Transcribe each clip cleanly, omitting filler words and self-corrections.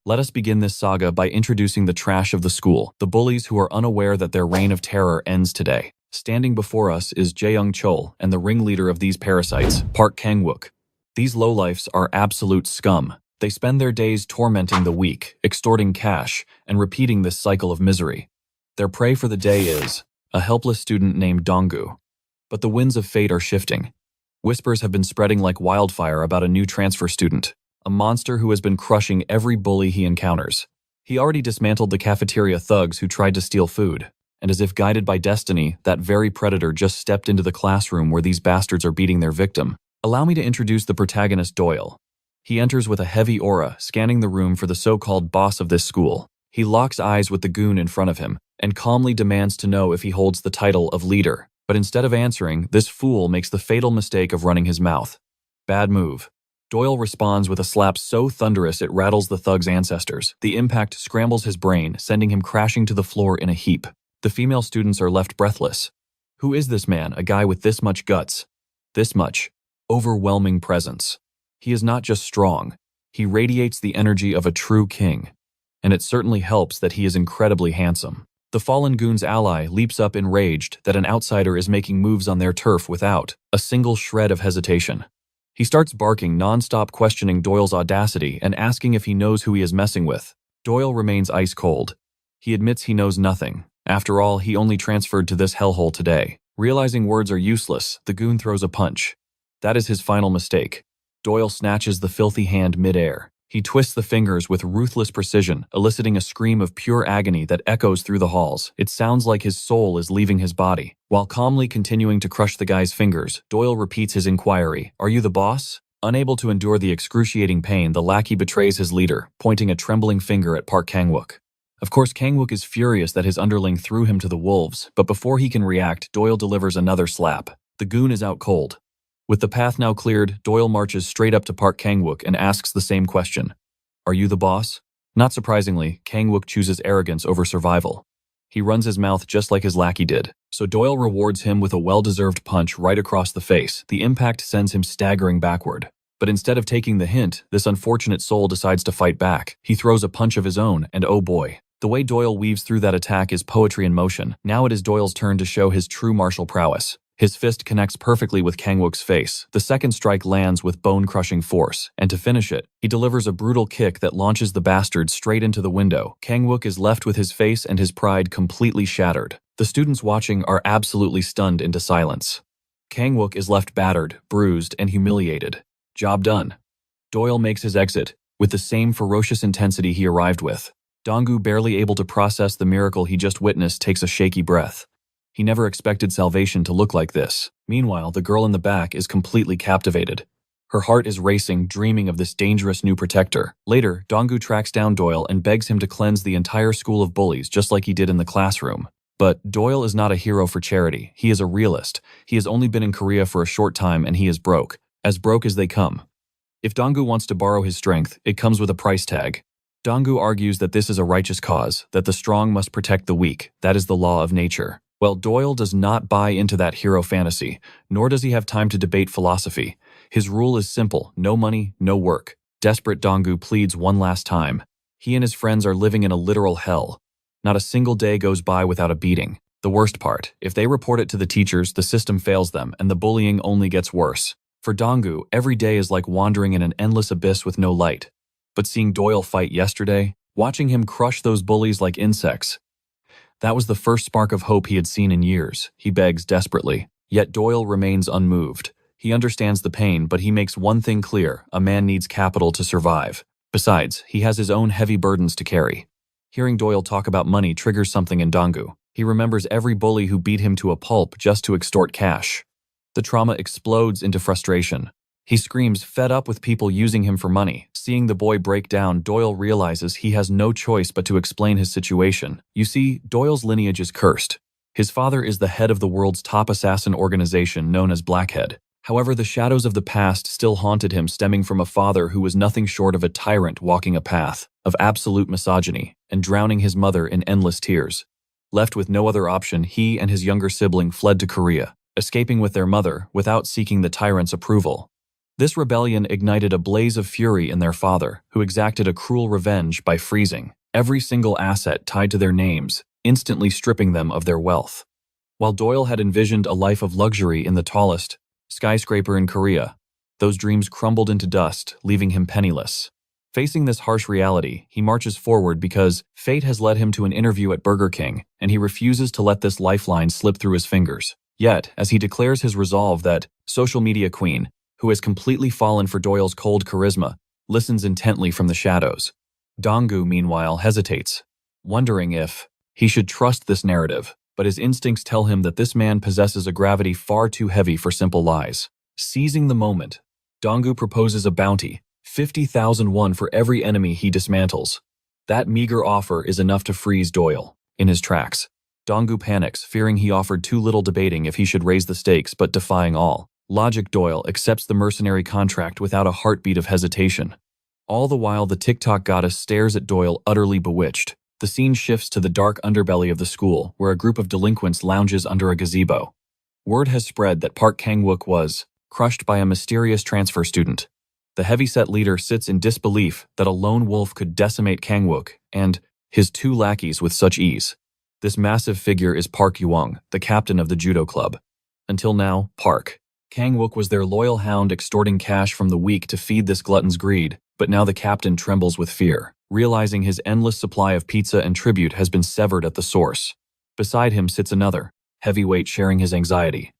Let us begin this saga by introducing the trash of the school, the bullies who are unaware that their reign of terror ends today. Standing before us is Jaeyoung Chol and the ringleader of these parasites, Park Kang-wook. These lowlifes are absolute scum. They spend their days tormenting the weak, extorting cash, and repeating this cycle of misery. Their prey for the day is a helpless student named Donggu. But the winds of fate are shifting. Whispers have been spreading like wildfire about a new transfer student, a monster who has been crushing every bully he encounters. He already dismantled the cafeteria thugs who tried to steal food, and as if guided by destiny, that very predator just stepped into the classroom where these bastards are beating their victim. Allow me to introduce the protagonist, Doyle. He enters with a heavy aura, scanning the room for the so-called boss of this school. He locks eyes with the goon in front of him, and calmly demands to know if he holds the title of leader. But instead of answering, this fool makes the fatal mistake of running his mouth. Bad move. Doyle responds with a slap so thunderous it rattles the thug's ancestors. The impact scrambles his brain, sending him crashing to the floor in a heap. The female students are left breathless. Who is this man, a guy with this much guts? This much overwhelming presence. He is not just strong, he radiates the energy of a true king. And it certainly helps that he is incredibly handsome. The fallen goon's ally leaps up enraged that an outsider is making moves on their turf without a single shred of hesitation. He starts barking non-stop, questioning Doyle's audacity and asking if he knows who he is messing with. Doyle remains ice cold. He admits he knows nothing. After all, he only transferred to this hellhole today. Realizing words are useless, the goon throws a punch. That is his final mistake. Doyle snatches the filthy hand mid-air. He twists the fingers with ruthless precision, eliciting a scream of pure agony that echoes through the halls. It sounds like his soul is leaving his body. While calmly continuing to crush the guy's fingers, Doyle repeats his inquiry, "Are you the boss?" Unable to endure the excruciating pain, the lackey betrays his leader, pointing a trembling finger at Park Kang-wook. Of course, Kang-wook is furious that his underling threw him to the wolves, but before he can react, Doyle delivers another slap. The goon is out cold. With the path now cleared, Doyle marches straight up to Park Kang-wook and asks the same question. "Are you the boss?" Not surprisingly, Kang-wook chooses arrogance over survival. He runs his mouth just like his lackey did, so Doyle rewards him with a well-deserved punch right across the face. The impact sends him staggering backward. But instead of taking the hint, this unfortunate soul decides to fight back. He throws a punch of his own, and oh boy. The way Doyle weaves through that attack is poetry in motion. Now it is Doyle's turn to show his true martial prowess. His fist connects perfectly with Kang-wook's face. The second strike lands with bone-crushing force, and to finish it, he delivers a brutal kick that launches the bastard straight into the window. Kang-wook is left with his face and his pride completely shattered. The students watching are absolutely stunned into silence. Kang-wook is left battered, bruised, and humiliated. Job done. Doyle makes his exit, with the same ferocious intensity he arrived with. Donggu, barely able to process the miracle he just witnessed, takes a shaky breath. He never expected salvation to look like this. Meanwhile, the girl in the back is completely captivated. Her heart is racing, dreaming of this dangerous new protector. Later, Donggu tracks down Doyle and begs him to cleanse the entire school of bullies just like he did in the classroom. But Doyle is not a hero for charity. He is a realist. He has only been in Korea for a short time and he is broke. As broke as they come. If Donggu wants to borrow his strength, it comes with a price tag. Donggu argues that this is a righteous cause, that the strong must protect the weak. That is the law of nature. Well, Doyle does not buy into that hero fantasy, nor does he have time to debate philosophy. His rule is simple: no money, no work. Desperate, Donggu pleads one last time. He and his friends are living in a literal hell. Not a single day goes by without a beating. The worst part, if they report it to the teachers, the system fails them and the bullying only gets worse. For Donggu, every day is like wandering in an endless abyss with no light. But seeing Doyle fight yesterday, watching him crush those bullies like insects, that was the first spark of hope he had seen in years. He begs desperately. Yet Doyle remains unmoved. He understands the pain, but he makes one thing clear: a man needs capital to survive. Besides, he has his own heavy burdens to carry. Hearing Doyle talk about money triggers something in Donggu. He remembers every bully who beat him to a pulp just to extort cash. The trauma explodes into frustration. He screams, fed up with people using him for money. Seeing the boy break down, Doyle realizes he has no choice but to explain his situation. You see, Doyle's lineage is cursed. His father is the head of the world's top assassin organization known as Blackhead. However, the shadows of the past still haunted him, stemming from a father who was nothing short of a tyrant walking a path of absolute misogyny and drowning his mother in endless tears. Left with no other option, he and his younger sibling fled to Korea, escaping with their mother without seeking the tyrant's approval. This rebellion ignited a blaze of fury in their father, who exacted a cruel revenge by freezing every single asset tied to their names, instantly stripping them of their wealth. While Doyle had envisioned a life of luxury in the tallest skyscraper in Korea, those dreams crumbled into dust, leaving him penniless. Facing this harsh reality, he marches forward because fate has led him to an interview at Burger King, and he refuses to let this lifeline slip through his fingers. Yet, as he declares his resolve, that social media queen, who has completely fallen for Doyle's cold charisma, listens intently from the shadows. Donggu, meanwhile, hesitates, wondering if he should trust this narrative, but his instincts tell him that this man possesses a gravity far too heavy for simple lies. Seizing the moment, Donggu proposes a bounty, 50,000 won for every enemy he dismantles. That meager offer is enough to freeze Doyle in his tracks. Donggu panics, fearing he offered too little, debating if he should raise the stakes, but defying all logic, Doyle accepts the mercenary contract without a heartbeat of hesitation. All the while, the TikTok goddess stares at Doyle, utterly bewitched. The scene shifts to the dark underbelly of the school, where a group of delinquents lounges under a gazebo. Word has spread that Park Kang-wook was crushed by a mysterious transfer student. The heavyset leader sits in disbelief that a lone wolf could decimate Kang-wook and his two lackeys with such ease. This massive figure is Park Yuong, the captain of the judo club. Until now, Park Kang-wook was their loyal hound, extorting cash from the weak to feed this glutton's greed, but now the captain trembles with fear, realizing his endless supply of pizza and tribute has been severed at the source. Beside him sits another heavyweight, sharing his anxiety,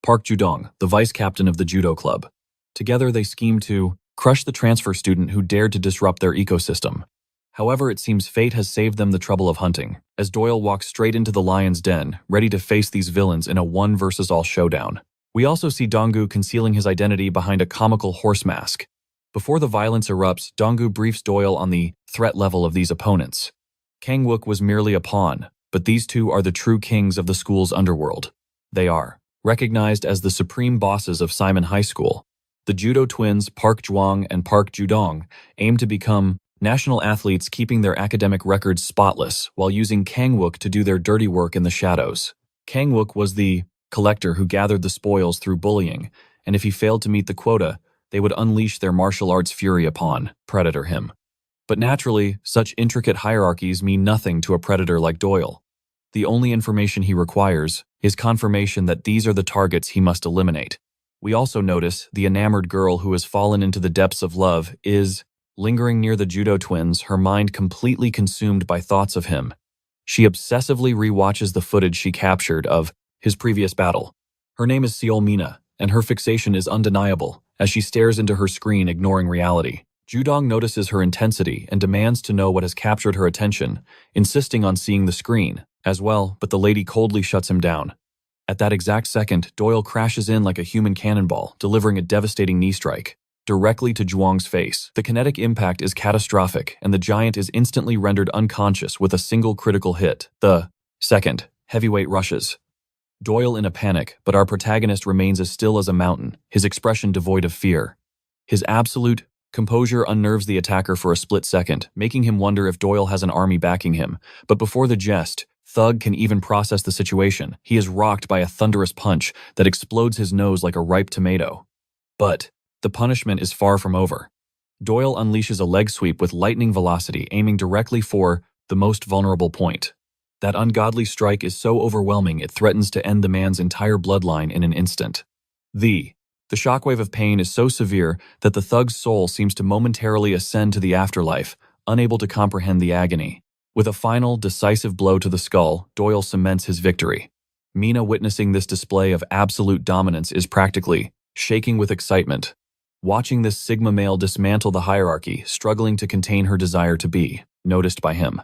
Park Judong, the vice captain of the judo club. Together they scheme to crush the transfer student who dared to disrupt their ecosystem. However, it seems fate has saved them the trouble of hunting, as Doyle walks straight into the lion's den, ready to face these villains in a one-versus-all showdown. We also see Donggu concealing his identity behind a comical horse mask. Before the violence erupts, Donggu briefs Doyle on the threat level of these opponents. Kang-wook was merely a pawn, but these two are the true kings of the school's underworld. They are recognized as the supreme bosses of Simon High School. The judo twins Park Jwang and Park Judong aim to become national athletes, keeping their academic records spotless while using Kang-wook to do their dirty work in the shadows. Kang-wook was the collector who gathered the spoils through bullying, and if he failed to meet the quota, they would unleash their martial arts fury upon predator him. But naturally, such intricate hierarchies mean nothing to a predator like Doyle. The only information he requires is confirmation that these are the targets he must eliminate. We also notice the enamored girl who has fallen into the depths of love is lingering near the judo twins, her mind completely consumed by thoughts of him. She obsessively rewatches the footage she captured of his previous battle. Her name is Seol Mina, and her fixation is undeniable as she stares into her screen, ignoring reality. Judong notices her intensity and demands to know what has captured her attention, insisting on seeing the screen as well, but the lady coldly shuts him down. At that exact second, Doyle crashes in like a human cannonball, delivering a devastating knee strike directly to Zhuang's face. The kinetic impact is catastrophic, and the giant is instantly rendered unconscious with a single critical hit. The second heavyweight rushes. Doyle in a panic, but our protagonist remains as still as a mountain, his expression devoid of fear. His absolute composure unnerves the attacker for a split second, making him wonder if Doyle has an army backing him. But before the jest, Thug can even process the situation. He is rocked by a thunderous punch that explodes his nose like a ripe tomato. But the punishment is far from over. Doyle unleashes a leg sweep with lightning velocity, aiming directly for the most vulnerable point. That ungodly strike is so overwhelming it threatens to end the man's entire bloodline in an instant. The shockwave of pain is so severe that the thug's soul seems to momentarily ascend to the afterlife, unable to comprehend the agony. With a final, decisive blow to the skull, Doyle cements his victory. Mina, witnessing this display of absolute dominance, is practically shaking with excitement. Watching this Sigma male dismantle the hierarchy, struggling to contain her desire to be noticed by him.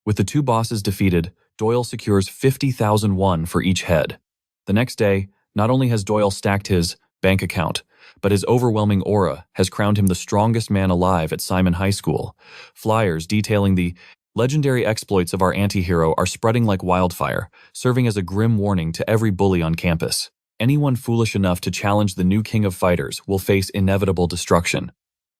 With the two bosses defeated, Doyle secures 50,000 won for each head. The next day, not only has Doyle stacked his bank account, but his overwhelming aura has crowned him the strongest man alive at Simon High School. Flyers detailing the legendary exploits of our anti-hero are spreading like wildfire, serving as a grim warning to every bully on campus. Anyone foolish enough to challenge the new king of fighters will face inevitable destruction.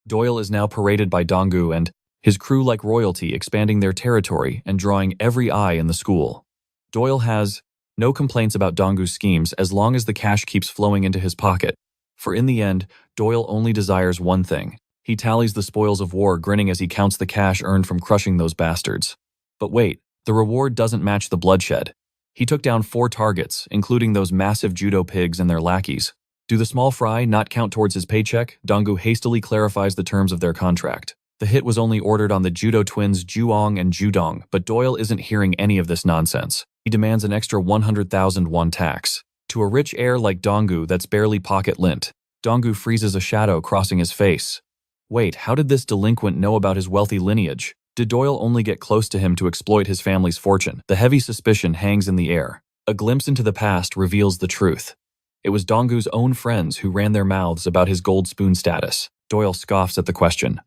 Doyle is now paraded by Donggu and his crew like royalty, expanding their territory and drawing every eye in the school. Doyle has no complaints about Donggu's schemes as long as the cash keeps flowing into his pocket. For in the end, Doyle only desires one thing. He tallies the spoils of war, grinning as he counts the cash earned from crushing those bastards. But wait, the reward doesn't match the bloodshed. He took down 4 targets, including those massive judo pigs and their lackeys. Do the small fry not count towards his paycheck? Donggu hastily clarifies the terms of their contract. The hit was only ordered on the judo twins Juong and Judong, but Doyle isn't hearing any of this nonsense. He demands an extra 100,000 won tax. To a rich heir like Donggu, that's barely pocket lint. Donggu freezes a shadow crossing his face. Wait, how did this delinquent know about his wealthy lineage? Did Doyle only get close to him to exploit his family's fortune? The heavy suspicion hangs in the air. A glimpse into the past reveals the truth. It was Donggu's own friends who ran their mouths about his gold spoon status. Doyle scoffs at the question.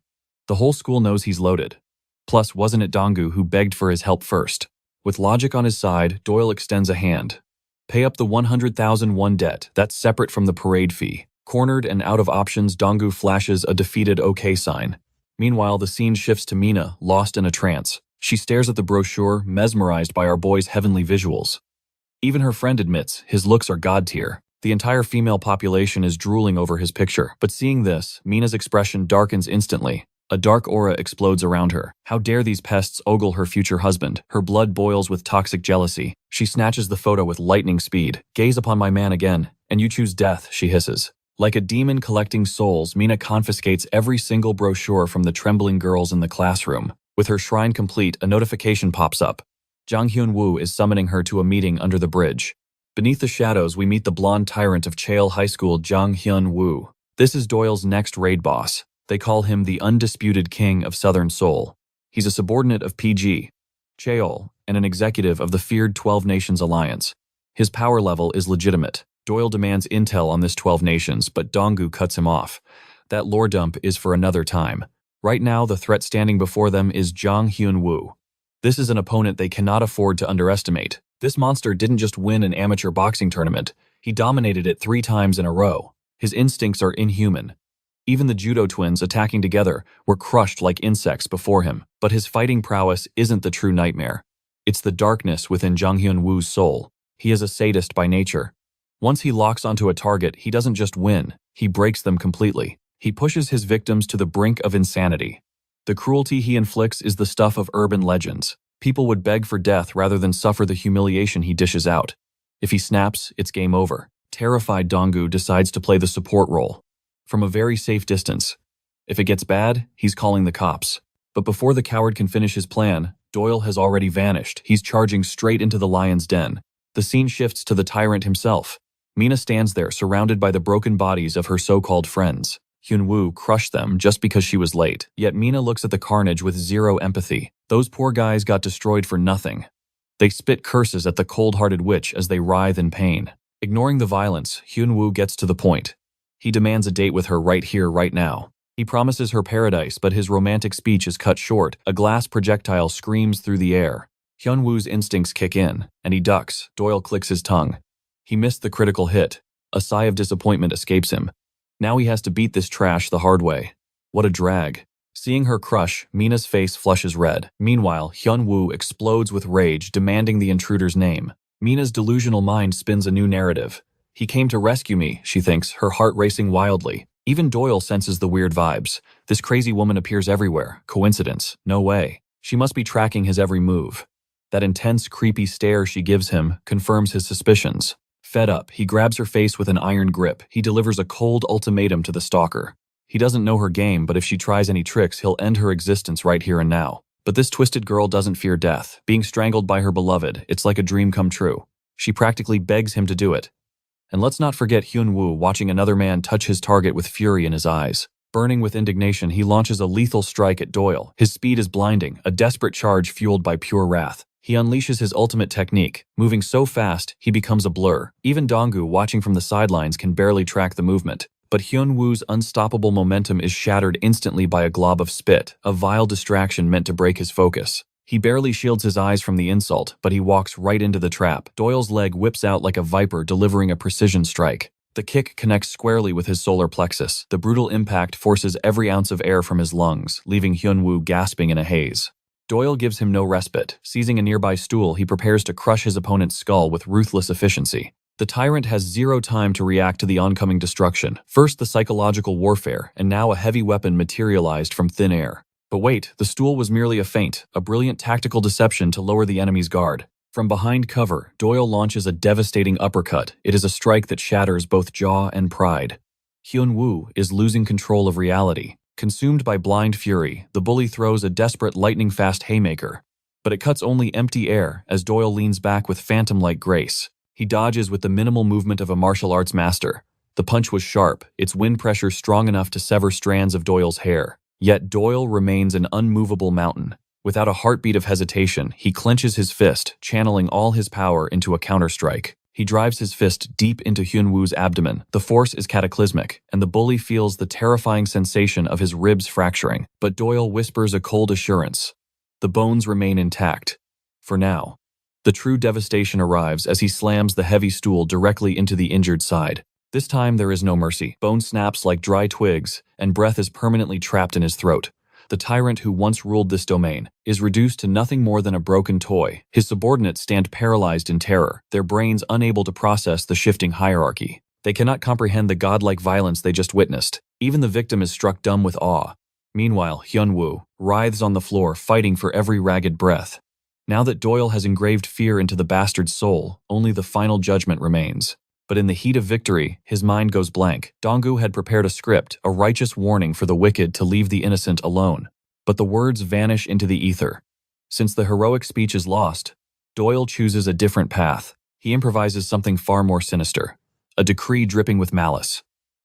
The whole school knows he's loaded. Plus, wasn't it Donggu who begged for his help first? With logic on his side, Doyle extends a hand. Pay up the 100,000 won debt, that's separate from the parade fee. Cornered and out of options, Donggu flashes a defeated OK sign. Meanwhile, the scene shifts to Mina, lost in a trance. She stares at the brochure, mesmerized by our boy's heavenly visuals. Even her friend admits his looks are god tier. The entire female population is drooling over his picture. But seeing this, Mina's expression darkens instantly. A dark aura explodes around her. How dare these pests ogle her future husband? Her blood boils with toxic jealousy. She snatches the photo with lightning speed. Gaze upon my man again, and you choose death, she hisses. Like a demon collecting souls, Mina confiscates every single brochure from the trembling girls in the classroom. With her shrine complete, a notification pops up. Jang Hyun-woo is summoning her to a meeting under the bridge. Beneath the shadows, we meet the blonde tyrant of Cheol High School, Jang Hyun-woo. This is Doyle's next raid boss. They call him the undisputed king of Southern Seoul. He's a subordinate of PG, Cheol, and an executive of the feared 12 Nations Alliance. His power level is legitimate. Doyle demands intel on this 12 nations, but Donggu cuts him off. That lore dump is for another time. Right now, the threat standing before them is Jang Hyun-woo. This is an opponent they cannot afford to underestimate. This monster didn't just win an amateur boxing tournament, he dominated it 3 times in a row. His instincts are inhuman. Even the judo twins, attacking together, were crushed like insects before him. But his fighting prowess isn't the true nightmare. It's the darkness within Jang Hyun-woo's soul. He is a sadist by nature. Once he locks onto a target, he doesn't just win, he breaks them completely. He pushes his victims to the brink of insanity. The cruelty he inflicts is the stuff of urban legends. People would beg for death rather than suffer the humiliation he dishes out. If he snaps, it's game over. Terrified, Donggu decides to play the support role. From a very safe distance. If it gets bad, he's calling the cops. But before the coward can finish his plan, Doyle has already vanished. He's charging straight into the lion's den. The scene shifts to the tyrant himself. Mina stands there, surrounded by the broken bodies of her so-called friends. Hyun-woo crushed them just because she was late. Yet Mina looks at the carnage with zero empathy. Those poor guys got destroyed for nothing. They spit curses at the cold-hearted witch as they writhe in pain. Ignoring the violence, Hyun-woo gets to the point. He demands a date with her right here, right now. He promises her paradise, but his romantic speech is cut short. A glass projectile screams through the air. Hyun-woo's instincts kick in, and he ducks. Doyle clicks his tongue. He missed the critical hit. A sigh of disappointment escapes him. Now he has to beat this trash the hard way. What a drag. Seeing her crush, Mina's face flushes red. Meanwhile, Hyun-woo explodes with rage, demanding the intruder's name. Mina's delusional mind spins a new narrative. He came to rescue me, she thinks, her heart racing wildly. Even Doyle senses the weird vibes. This crazy woman appears everywhere. Coincidence? No way. She must be tracking his every move. That intense, creepy stare she gives him confirms his suspicions. Fed up, he grabs her face with an iron grip. He delivers a cold ultimatum to the stalker. He doesn't know her game, but if she tries any tricks, he'll end her existence right here and now. But this twisted girl doesn't fear death. Being strangled by her beloved, it's like a dream come true. She practically begs him to do it. And let's not forget Hyun-woo watching another man touch his target with fury in his eyes. Burning with indignation, he launches a lethal strike at Doyle. His speed is blinding, a desperate charge fueled by pure wrath. He unleashes his ultimate technique. Moving so fast, he becomes a blur. Even Donggu, watching from the sidelines, can barely track the movement. But Hyun-woo's unstoppable momentum is shattered instantly by a glob of spit, a vile distraction meant to break his focus. He barely shields his eyes from the insult, but he walks right into the trap. Doyle's leg whips out like a viper, delivering a precision strike. The kick connects squarely with his solar plexus. The brutal impact forces every ounce of air from his lungs, leaving Hyun-woo gasping in a haze. Doyle gives him no respite. Seizing a nearby stool, he prepares to crush his opponent's skull with ruthless efficiency. The tyrant has zero time to react to the oncoming destruction. First the psychological warfare, and now a heavy weapon materialized from thin air. But wait, the stool was merely a feint, a brilliant tactical deception to lower the enemy's guard. From behind cover, Doyle launches a devastating uppercut. It is a strike that shatters both jaw and pride. Hyun-woo is losing control of reality. Consumed by blind fury, the bully throws a desperate lightning-fast haymaker. But it cuts only empty air as Doyle leans back with phantom-like grace. He dodges with the minimal movement of a martial arts master. The punch was sharp, its wind pressure strong enough to sever strands of Doyle's hair. Yet Doyle remains an unmovable mountain. Without a heartbeat of hesitation, he clenches his fist, channeling all his power into a counterstrike. He drives his fist deep into Hyun-woo's abdomen. The force is cataclysmic, and the bully feels the terrifying sensation of his ribs fracturing. But Doyle whispers a cold assurance. The bones remain intact. For now. The true devastation arrives as he slams the heavy stool directly into the injured side. This time there is no mercy. Bone snaps like dry twigs, and breath is permanently trapped in his throat. The tyrant who once ruled this domain is reduced to nothing more than a broken toy. His subordinates stand paralyzed in terror, their brains unable to process the shifting hierarchy. They cannot comprehend the godlike violence they just witnessed. Even the victim is struck dumb with awe. Meanwhile, Hyun-woo writhes on the floor, fighting for every ragged breath. Now that Doyle has engraved fear into the bastard's soul, only the final judgment remains. But in the heat of victory, his mind goes blank. Dong-gu had prepared a script, a righteous warning for the wicked to leave the innocent alone. But the words vanish into the ether. Since the heroic speech is lost, Doyle chooses a different path. He improvises something far more sinister. A decree dripping with malice.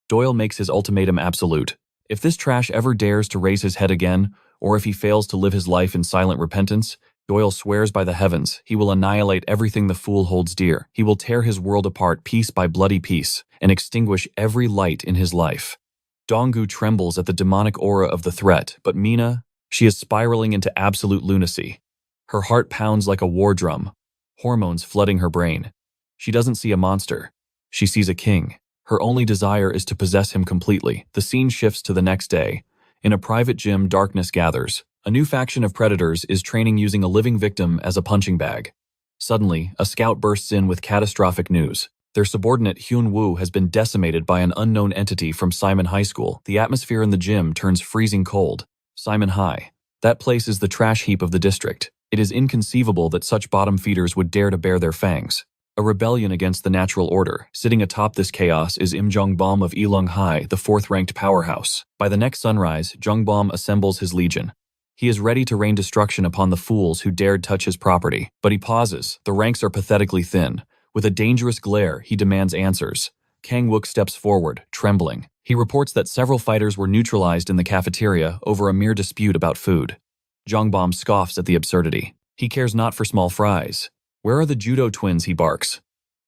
Doyle makes his ultimatum absolute. If this trash ever dares to raise his head again, or if he fails to live his life in silent repentance, Doyle swears by the heavens, he will annihilate everything the fool holds dear. He will tear his world apart piece by bloody piece and extinguish every light in his life. Dong-gu trembles at the demonic aura of the threat, but Mina, she is spiraling into absolute lunacy. Her heart pounds like a war drum, hormones flooding her brain. She doesn't see a monster. She sees a king. Her only desire is to possess him completely. The scene shifts to the next day. In a private gym, darkness gathers. A new faction of predators is training using a living victim as a punching bag. Suddenly, a scout bursts in with catastrophic news. Their subordinate Hyun-woo has been decimated by an unknown entity from Simon High School. The atmosphere in the gym turns freezing cold. Simon High. That place is the trash heap of the district. It is inconceivable that such bottom feeders would dare to bare their fangs. A rebellion against the natural order. Sitting atop this chaos is Im Jong-bom of Ilong High, the fourth-ranked powerhouse. By the next sunrise, Jong-bom assembles his legion. He is ready to rain destruction upon the fools who dared touch his property. But he pauses. The ranks are pathetically thin. With a dangerous glare, he demands answers. Kang-wook steps forward, trembling. He reports that several fighters were neutralized in the cafeteria over a mere dispute about food. Jong-bom scoffs at the absurdity. He cares not for small fries. Where are the judo twins, he barks.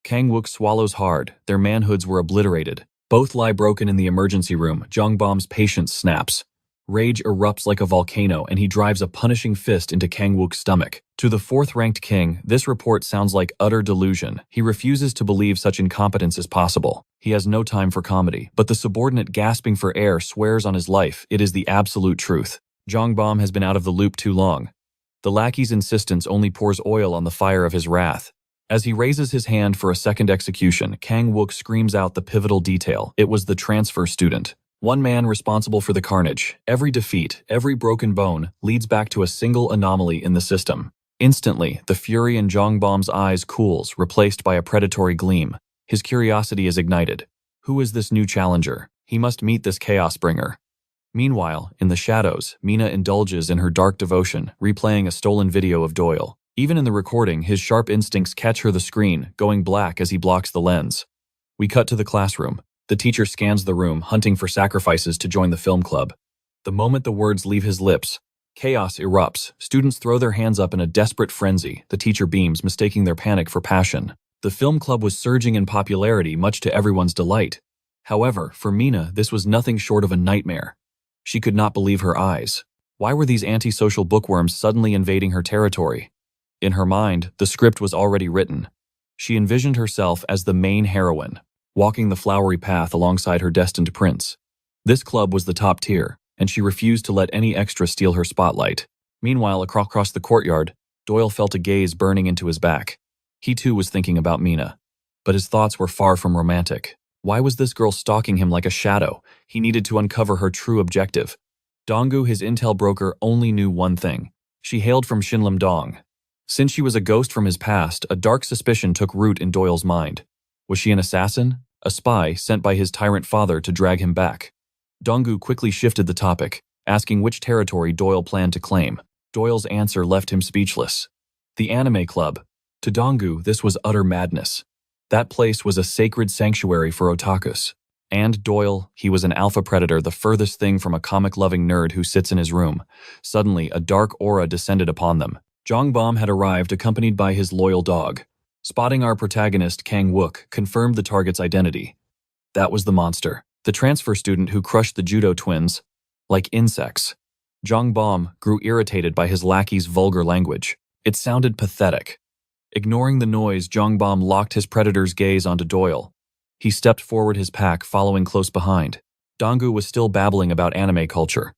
Kang-wook swallows hard. Their manhoods were obliterated. Both lie broken in the emergency room. Jong-bom's patience snaps. Rage erupts like a volcano, and he drives a punishing fist into Kang-wook's stomach. To the fourth-ranked king, this report sounds like utter delusion. He refuses to believe such incompetence is possible. He has no time for comedy. But the subordinate gasping for air swears on his life. It is the absolute truth. Jong-bom has been out of the loop too long. The lackey's insistence only pours oil on the fire of his wrath. As he raises his hand for a second execution, Kang-wook screams out the pivotal detail. It was the transfer student. One man responsible for the carnage. Every defeat, every broken bone, leads back to a single anomaly in the system. Instantly, the fury in Jong-bom's eyes cools, replaced by a predatory gleam. His curiosity is ignited. Who is this new challenger? He must meet this chaos bringer. Meanwhile, in the shadows, Mina indulges in her dark devotion, replaying a stolen video of Doyle. Even in the recording, his sharp instincts catch her the screen, going black as he blocks the lens. We cut to the classroom. The teacher scans the room, hunting for sacrifices to join the film club. The moment the words leave his lips, chaos erupts. Students throw their hands up in a desperate frenzy. The teacher beams, mistaking their panic for passion. The film club was surging in popularity, much to everyone's delight. However, for Mina, this was nothing short of a nightmare. She could not believe her eyes. Why were these antisocial bookworms suddenly invading her territory? In her mind, the script was already written. She envisioned herself as the main heroine, walking the flowery path alongside her destined prince. This club was the top tier, and she refused to let any extra steal her spotlight. Meanwhile, across the courtyard, Doyle felt a gaze burning into his back. He too was thinking about Mina. But his thoughts were far from romantic. Why was this girl stalking him like a shadow? He needed to uncover her true objective. Donggu, his intel broker, only knew one thing. She hailed from Shinlim-dong. Since she was a ghost from his past, a dark suspicion took root in Doyle's mind. Was she an assassin? A spy sent by his tyrant father to drag him back? Donggu quickly shifted the topic, asking which territory Doyle planned to claim. Doyle's answer left him speechless. The anime club. To Donggu, this was utter madness. That place was a sacred sanctuary for otakus. And Doyle, he was an alpha predator, the furthest thing from a comic-loving nerd who sits in his room. Suddenly, a dark aura descended upon them. Jongbom had arrived accompanied by his loyal dog. Spotting our protagonist, Kang Wook, confirmed the target's identity. That was the monster, the transfer student who crushed the judo twins like insects. Jongbom grew irritated by his lackey's vulgar language. It sounded pathetic. Ignoring the noise, Jongbom locked his predator's gaze onto Doyle. He stepped forward, his pack following close behind. Donggu was still babbling about anime culture,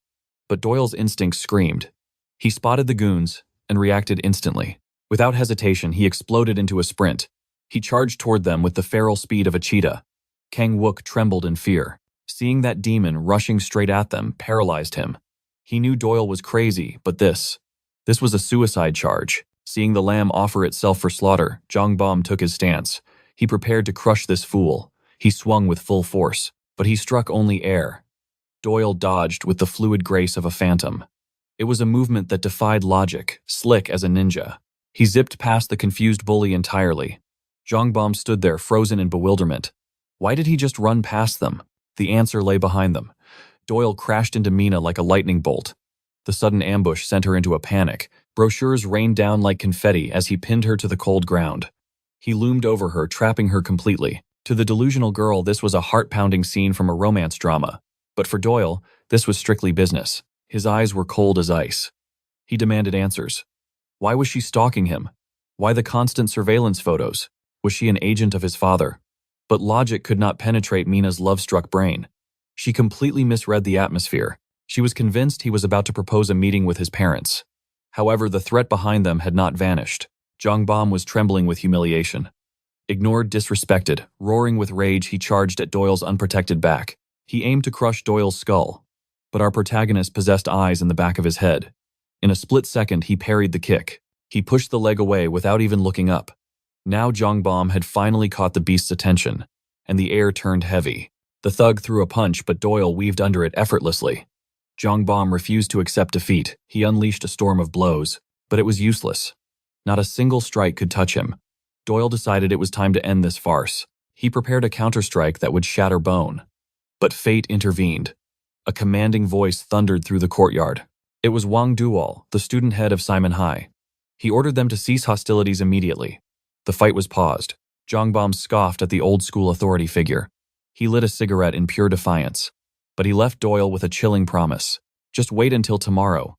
but Doyle's instincts screamed. He spotted the goons and reacted instantly. Without hesitation, he exploded into a sprint. He charged toward them with the feral speed of a cheetah. Kang Wook trembled in fear. Seeing that demon rushing straight at them paralyzed him. He knew Doyle was crazy, but this was a suicide charge. Seeing the lamb offer itself for slaughter, Jongbom took his stance. He prepared to crush this fool. He swung with full force, but he struck only air. Doyle dodged with the fluid grace of a phantom. It was a movement that defied logic, slick as a ninja. He zipped past the confused bully entirely. Jongbom stood there, frozen in bewilderment. Why did he just run past them? The answer lay behind them. Doyle crashed into Mina like a lightning bolt. The sudden ambush sent her into a panic. Brochures rained down like confetti as he pinned her to the cold ground. He loomed over her, trapping her completely. To the delusional girl, this was a heart-pounding scene from a romance drama. But for Doyle, this was strictly business. His eyes were cold as ice. He demanded answers. Why was she stalking him? Why the constant surveillance photos? Was she an agent of his father? But logic could not penetrate Mina's love-struck brain. She completely misread the atmosphere. She was convinced he was about to propose a meeting with his parents. However, the threat behind them had not vanished. Jongbom was trembling with humiliation. Ignored, disrespected, roaring with rage, he charged at Doyle's unprotected back. He aimed to crush Doyle's skull. But our protagonist possessed eyes in the back of his head. In a split second, he parried the kick. He pushed the leg away without even looking up. Now Jongbom had finally caught the beast's attention, and the air turned heavy. The thug threw a punch, but Doyle weaved under it effortlessly. Jongbom refused to accept defeat. He unleashed a storm of blows, but it was useless. Not a single strike could touch him. Doyle decided it was time to end this farce. He prepared a counterstrike that would shatter bone. But fate intervened. A commanding voice thundered through the courtyard. It was Wang Dual, the student head of Simon High. He ordered them to cease hostilities immediately. The fight was paused. Jongbom scoffed at the old-school authority figure. He lit a cigarette in pure defiance. But he left Doyle with a chilling promise. Just wait until tomorrow.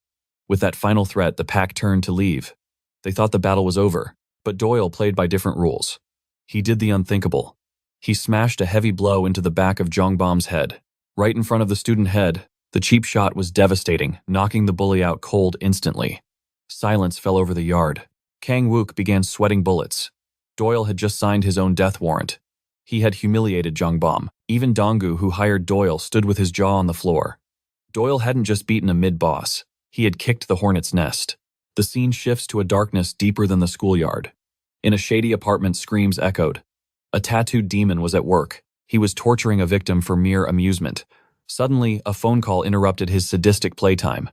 With that final threat, the pack turned to leave. They thought the battle was over, but Doyle played by different rules. He did the unthinkable. He smashed a heavy blow into the back of Jongbom's head. Right in front of the student head, the cheap shot was devastating, knocking the bully out cold instantly. Silence fell over the yard. Kang Wook began sweating bullets. Doyle had just signed his own death warrant. He had humiliated Jongbom. Even Donggu, who hired Doyle, stood with his jaw on the floor. Doyle hadn't just beaten a mid-boss. He had kicked the hornet's nest. The scene shifts to a darkness deeper than the schoolyard. In a shady apartment, screams echoed. A tattooed demon was at work. He was torturing a victim for mere amusement. Suddenly, a phone call interrupted his sadistic playtime.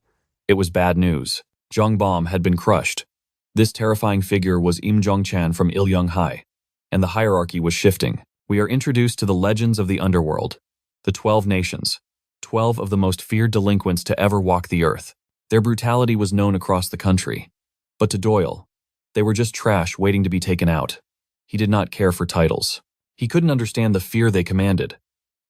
It was bad news. Jongbom had been crushed. This terrifying figure was Im Jongchan from Ilyung High, and the hierarchy was shifting. We are introduced to the legends of the underworld, the 12 nations, 12 of the most feared delinquents to ever walk the earth. Their brutality was known across the country. But to Doyle, they were just trash waiting to be taken out. He did not care for titles. He couldn't understand the fear they commanded.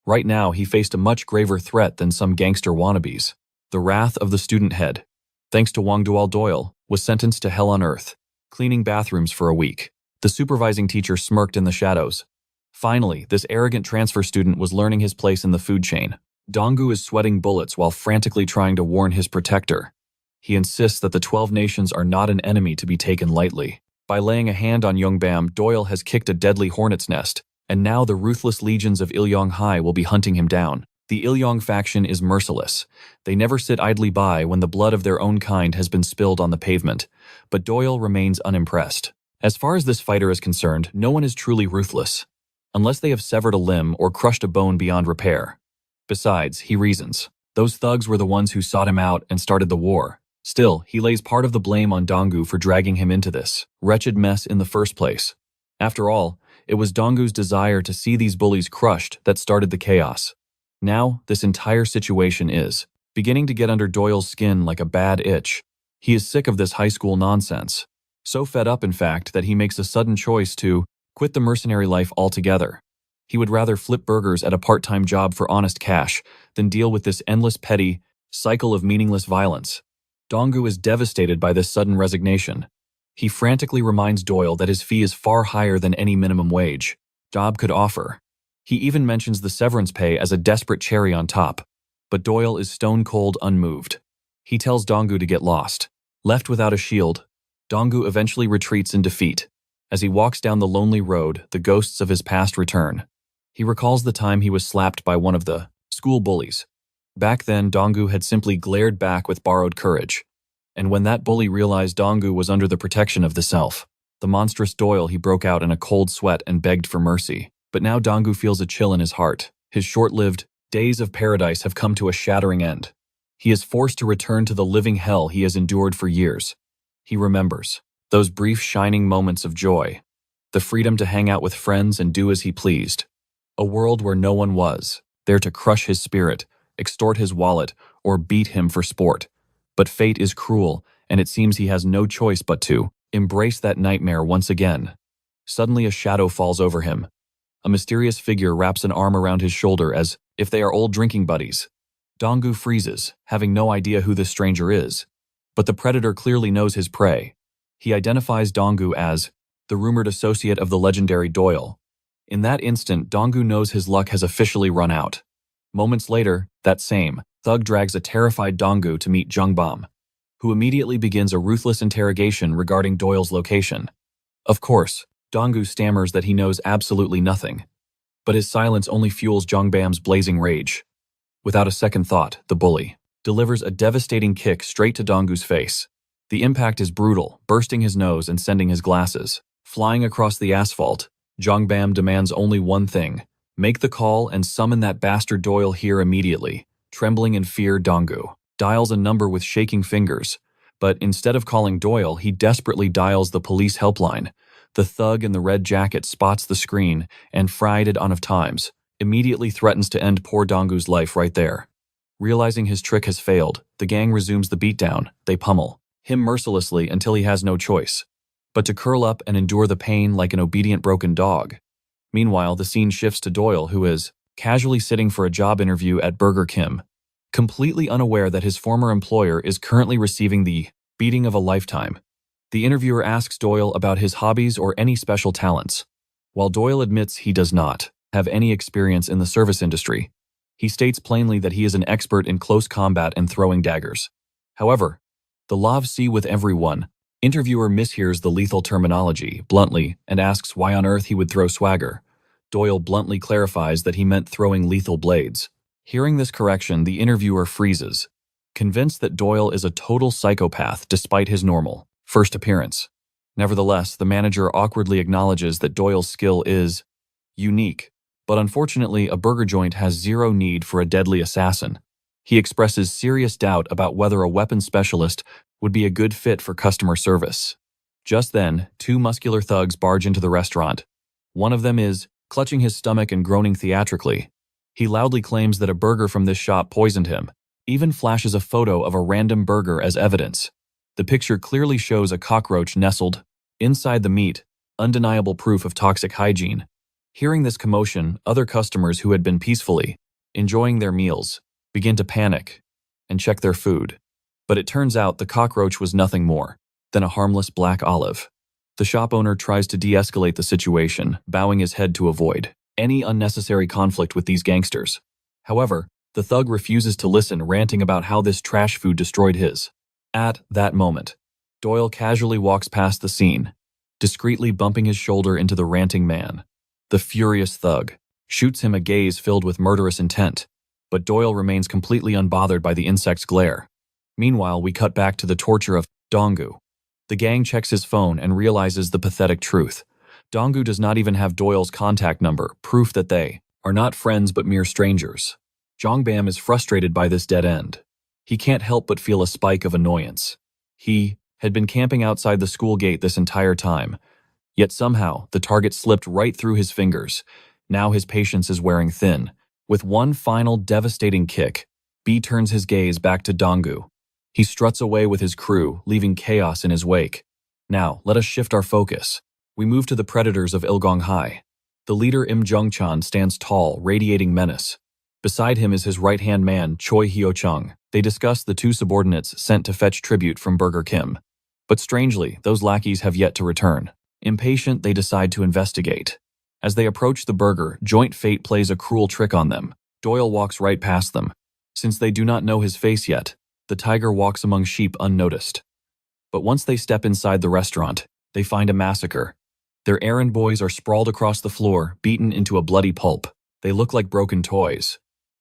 Right now, he faced a much graver threat than some gangster wannabes. The wrath of the student head, thanks to Wang Dual, Doyle was sentenced to hell on earth, cleaning bathrooms for a week. The supervising teacher smirked in the shadows. Finally, this arrogant transfer student was learning his place in the food chain. Donggu is sweating bullets while frantically trying to warn his protector. He insists that the 12 nations are not an enemy to be taken lightly. By laying a hand on Yongbam, Doyle has kicked a deadly hornet's nest, and now the ruthless legions of Ilyong-hai will be hunting him down. The Ilyong faction is merciless. They never sit idly by when the blood of their own kind has been spilled on the pavement, but Doyle remains unimpressed. As far as this fighter is concerned, no one is truly ruthless, unless they have severed a limb or crushed a bone beyond repair. Besides, he reasons, those thugs were the ones who sought him out and started the war. Still, he lays part of the blame on Donggu for dragging him into this wretched mess in the first place. After all, it was Donggu's desire to see these bullies crushed that started the chaos. Now, this entire situation is beginning to get under Doyle's skin like a bad itch. He is sick of this high school nonsense. So fed up, in fact, that he makes a sudden choice to quit the mercenary life altogether. He would rather flip burgers at a part-time job for honest cash than deal with this endless petty cycle of meaningless violence. Donggu is devastated by this sudden resignation. He frantically reminds Doyle that his fee is far higher than any minimum wage job could offer. He even mentions the severance pay as a desperate cherry on top, but Doyle is stone-cold unmoved. He tells Donggu to get lost. Left without a shield, Donggu eventually retreats in defeat. As he walks down the lonely road, the ghosts of his past return. He recalls the time he was slapped by one of the school bullies. Back then, Donggu had simply glared back with borrowed courage. And when that bully realized Donggu was under the protection of the self, the monstrous Doyle, he broke out in a cold sweat and begged for mercy. But now Donggu feels a chill in his heart. His short-lived days of paradise have come to a shattering end. He is forced to return to the living hell he has endured for years. He remembers those brief shining moments of joy, the freedom to hang out with friends and do as he pleased. A world where no one was there to crush his spirit, extort his wallet, or beat him for sport. But fate is cruel, and it seems he has no choice but to embrace that nightmare once again. Suddenly a shadow falls over him. A mysterious figure wraps an arm around his shoulder as if they are old drinking buddies. Donggu freezes, having no idea who this stranger is. But the predator clearly knows his prey. He identifies Donggu as the rumored associate of the legendary Doyle. In that instant, Donggu knows his luck has officially run out. Moments later, that same thug drags a terrified Donggu to meet Jungbam, who immediately begins a ruthless interrogation regarding Doyle's location. Of course, Donggu stammers that he knows absolutely nothing, but his silence only fuels Jungbam's blazing rage. Without a second thought, the bully delivers a devastating kick straight to Donggu's face. The impact is brutal, bursting his nose and sending his glasses flying across the asphalt. Jungbam demands only one thing: make the call and summon that bastard Doyle here immediately. Trembling in fear, Donggu dials a number with shaking fingers, but instead of calling Doyle, he desperately dials the police helpline. The thug in the red jacket spots the screen and, fried it on of times, immediately threatens to end poor Donggu's life right there. Realizing his trick has failed, the gang resumes the beatdown. They pummel him mercilessly until he has no choice but to curl up and endure the pain like an obedient broken dog. Meanwhile, the scene shifts to Doyle, who is casually sitting for a job interview at Burger King, completely unaware that his former employer is currently receiving the beating of a lifetime. The interviewer asks Doyle about his hobbies or any special talents. While Doyle admits he does not have any experience in the service industry, he states plainly that he is an expert in close combat and throwing daggers. However, the lav see with everyone. Interviewer mishears the lethal terminology bluntly and asks why on earth he would throw swagger. Doyle bluntly clarifies that he meant throwing lethal blades. Hearing this correction, the interviewer freezes, convinced that Doyle is a total psychopath despite his normal first appearance. Nevertheless, the manager awkwardly acknowledges that Doyle's skill is unique, but unfortunately a burger joint has zero need for a deadly assassin. He expresses serious doubt about whether a weapons specialist would be a good fit for customer service. Just then, two muscular thugs barge into the restaurant. One of them is clutching his stomach and groaning theatrically. He loudly claims that a burger from this shop poisoned him, even flashes a photo of a random burger as evidence. The picture clearly shows a cockroach nestled inside the meat, undeniable proof of toxic hygiene. Hearing this commotion, other customers who had been peacefully enjoying their meals begin to panic and check their food. But it turns out the cockroach was nothing more than a harmless black olive. The shop owner tries to de-escalate the situation, bowing his head to avoid any unnecessary conflict with these gangsters. However, the thug refuses to listen, ranting about how this trash food destroyed his. At that moment, Doyle casually walks past the scene. discreetly bumping his shoulder into the ranting man. The furious thug shoots him a gaze filled with murderous intent, but Doyle remains completely unbothered by the insect's glare. Meanwhile, we cut back to the torture of Donggu. The gang checks his phone and realizes the pathetic truth. Donggu does not even have Doyle's contact number, proof that they are not friends but mere strangers. Jongbam is frustrated by this dead end. He can't help but feel a spike of annoyance. He had been camping outside the school gate this entire time, yet somehow the target slipped right through his fingers. Now his patience is wearing thin. With one final devastating kick, B turns his gaze back to Donggu. He struts away with his crew, leaving chaos in his wake. Now, let us shift our focus. We move to the predators of Ilgong High. The leader Im Jung-chan stands tall, radiating menace. Beside him is his right-hand man, Choi Hyo-chung. They discuss the two subordinates sent to fetch tribute from Burger Kim. But strangely, those lackeys have yet to return. Impatient, they decide to investigate. As they approach the burger, joint fate plays a cruel trick on them. Doyle walks right past them. Since they do not know his face yet, the tiger walks among sheep unnoticed. But once they step inside the restaurant, they find a massacre. Their errand boys are sprawled across the floor, beaten into a bloody pulp. They look like broken toys.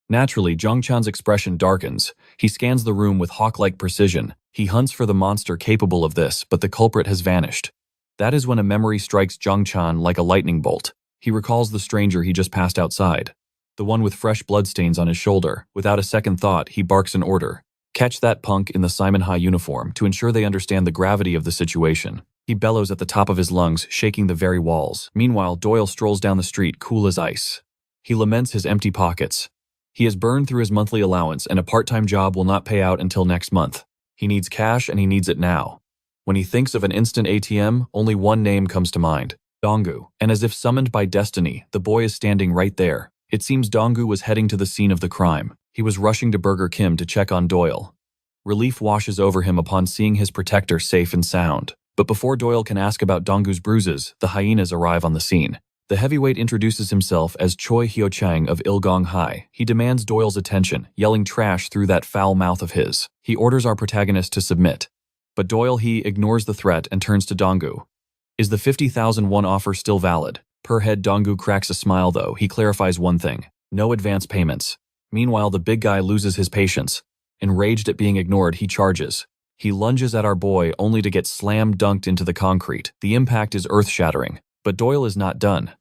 Naturally, Jung-chan's expression darkens. He scans the room with hawk-like precision. He hunts for the monster capable of this, but the culprit has vanished. That is when a memory strikes Jung-chan like a lightning bolt. He recalls the stranger he just passed outside, the one with fresh bloodstains on his shoulder. Without a second thought, he barks an order. Catch that punk in the Simon High uniform to ensure they understand the gravity of the situation. He bellows at the top of his lungs, shaking the very walls. Meanwhile, Doyle strolls down the street, cool as ice. He laments his empty pockets. He has burned through his monthly allowance, and a part-time job will not pay out until next month. He needs cash, and he needs it now. When he thinks of an instant ATM, only one name comes to mind: Donggu. And as if summoned by destiny, the boy is standing right there. It seems Donggu was heading to the scene of the crime. He was rushing to Burger Kim to check on Doyle. Relief washes over him upon seeing his protector safe and sound. But before Doyle can ask about Donggu's bruises, the hyenas arrive on the scene. The heavyweight introduces himself as Choi Hyo-chang of Ilgong High. He demands Doyle's attention, yelling trash through that foul mouth of his. He orders our protagonist to submit. But Doyle, he ignores the threat and turns to Donggu. Is the 50,000 won offer still valid? Per head, Donggu cracks a smile though. He clarifies one thing: no advance payments. Meanwhile, the big guy loses his patience. Enraged at being ignored, he charges. He lunges at our boy only to get slam dunked into the concrete. The impact is earth-shattering. But Doyle is not done.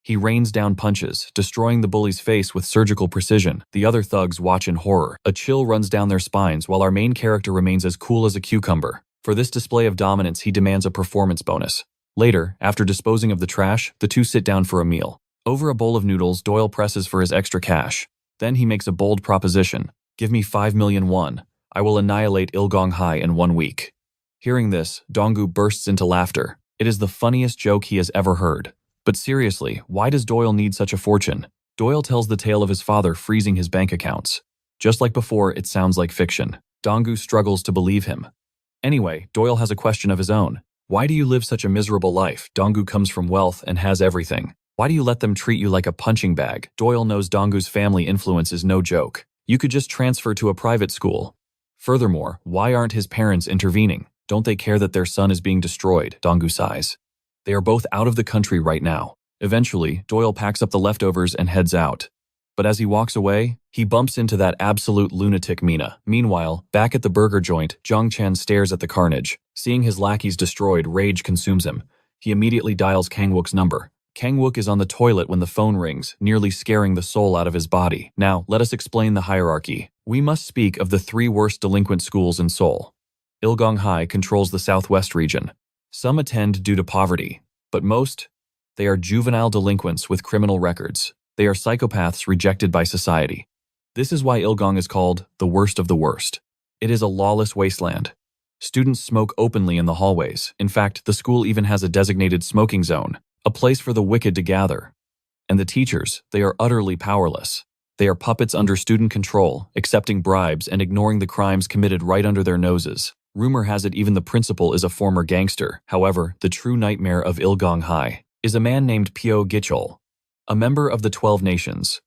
He rains down punches, destroying the bully's face with surgical precision. The other thugs watch in horror. A chill runs down their spines while our main character remains as cool as a cucumber. For this display of dominance, he demands a performance bonus. Later, after disposing of the trash, the two sit down for a meal. Over a bowl of noodles, Doyle presses for his extra cash. Then he makes a bold proposition. Give me 5 million won. I will annihilate Ilgong High in 1 week. Hearing this, Donggu bursts into laughter. It is the funniest joke he has ever heard. But seriously, why does Doyle need such a fortune? Doyle tells the tale of his father freezing his bank accounts. Just like before, it sounds like fiction. Donggu struggles to believe him. Anyway, Doyle has a question of his own. Why do you live such a miserable life? Donggu comes from wealth and has everything. Why do you let them treat you like a punching bag? Doyle knows Donggu's family influence is no joke. You could just transfer to a private school. Furthermore, why aren't his parents intervening? Don't they care that their son is being destroyed? Donggu sighs. They are both out of the country right now. Eventually, Doyle packs up the leftovers and heads out. But as he walks away, he bumps into that absolute lunatic Mina. Meanwhile, back at the burger joint, Jung-chan stares at the carnage. Seeing his lackeys destroyed, rage consumes him. He immediately dials Kang-wook's number. Kang-wook is on the toilet when the phone rings, nearly scaring the soul out of his body. Now, let us explain the hierarchy. We must speak of the 3 worst delinquent schools in Seoul. Ilgong High controls the southwest region. Some attend due to poverty, but most, they are juvenile delinquents with criminal records. They are psychopaths rejected by society. This is why Ilgong is called the worst of the worst. It is a lawless wasteland. Students smoke openly in the hallways. In fact, the school even has a designated smoking zone, a place for the wicked to gather. And the teachers, they are utterly powerless. They are puppets under student control, accepting bribes and ignoring the crimes committed right under their noses. Rumor has it even the principal is a former gangster. However, the true nightmare of Ilgong High is a man named Pyo Gichol, a member of the 12 Nations.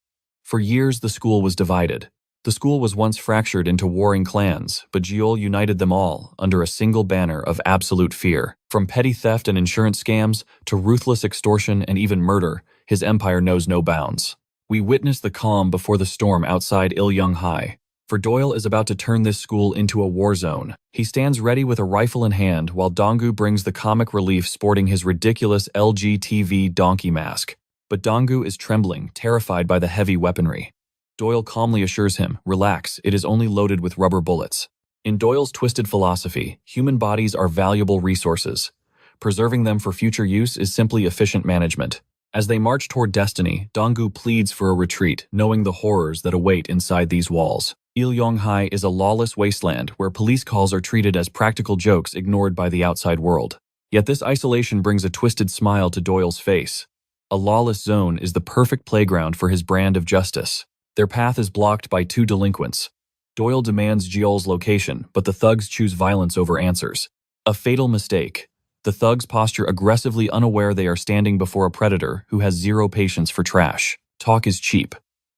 For years, the school was divided. The school was once fractured into warring clans, but Jeol united them all under a single banner of absolute fear. From petty theft and insurance scams to ruthless extortion and even murder, his empire knows no bounds. We witness the calm before the storm outside Il-young High. For Doyle is about to turn this school into a war zone. He stands ready with a rifle in hand while Donggu brings the comic relief sporting his ridiculous LGTV donkey mask. But Donggu is trembling, terrified by the heavy weaponry. Doyle calmly assures him, "Relax, it is only loaded with rubber bullets." In Doyle's twisted philosophy, human bodies are valuable resources. Preserving them for future use is simply efficient management. As they march toward destiny, Donggu pleads for a retreat, knowing the horrors that await inside these walls. Il-young High is a lawless wasteland where police calls are treated as practical jokes ignored by the outside world. Yet this isolation brings a twisted smile to Doyle's face. A lawless zone is the perfect playground for his brand of justice. Their path is blocked by two delinquents. Doyle demands Jeol's location, but the thugs choose violence over answers. A fatal mistake. The thugs posture aggressively, unaware they are standing before a predator who has zero patience for trash. Talk is cheap.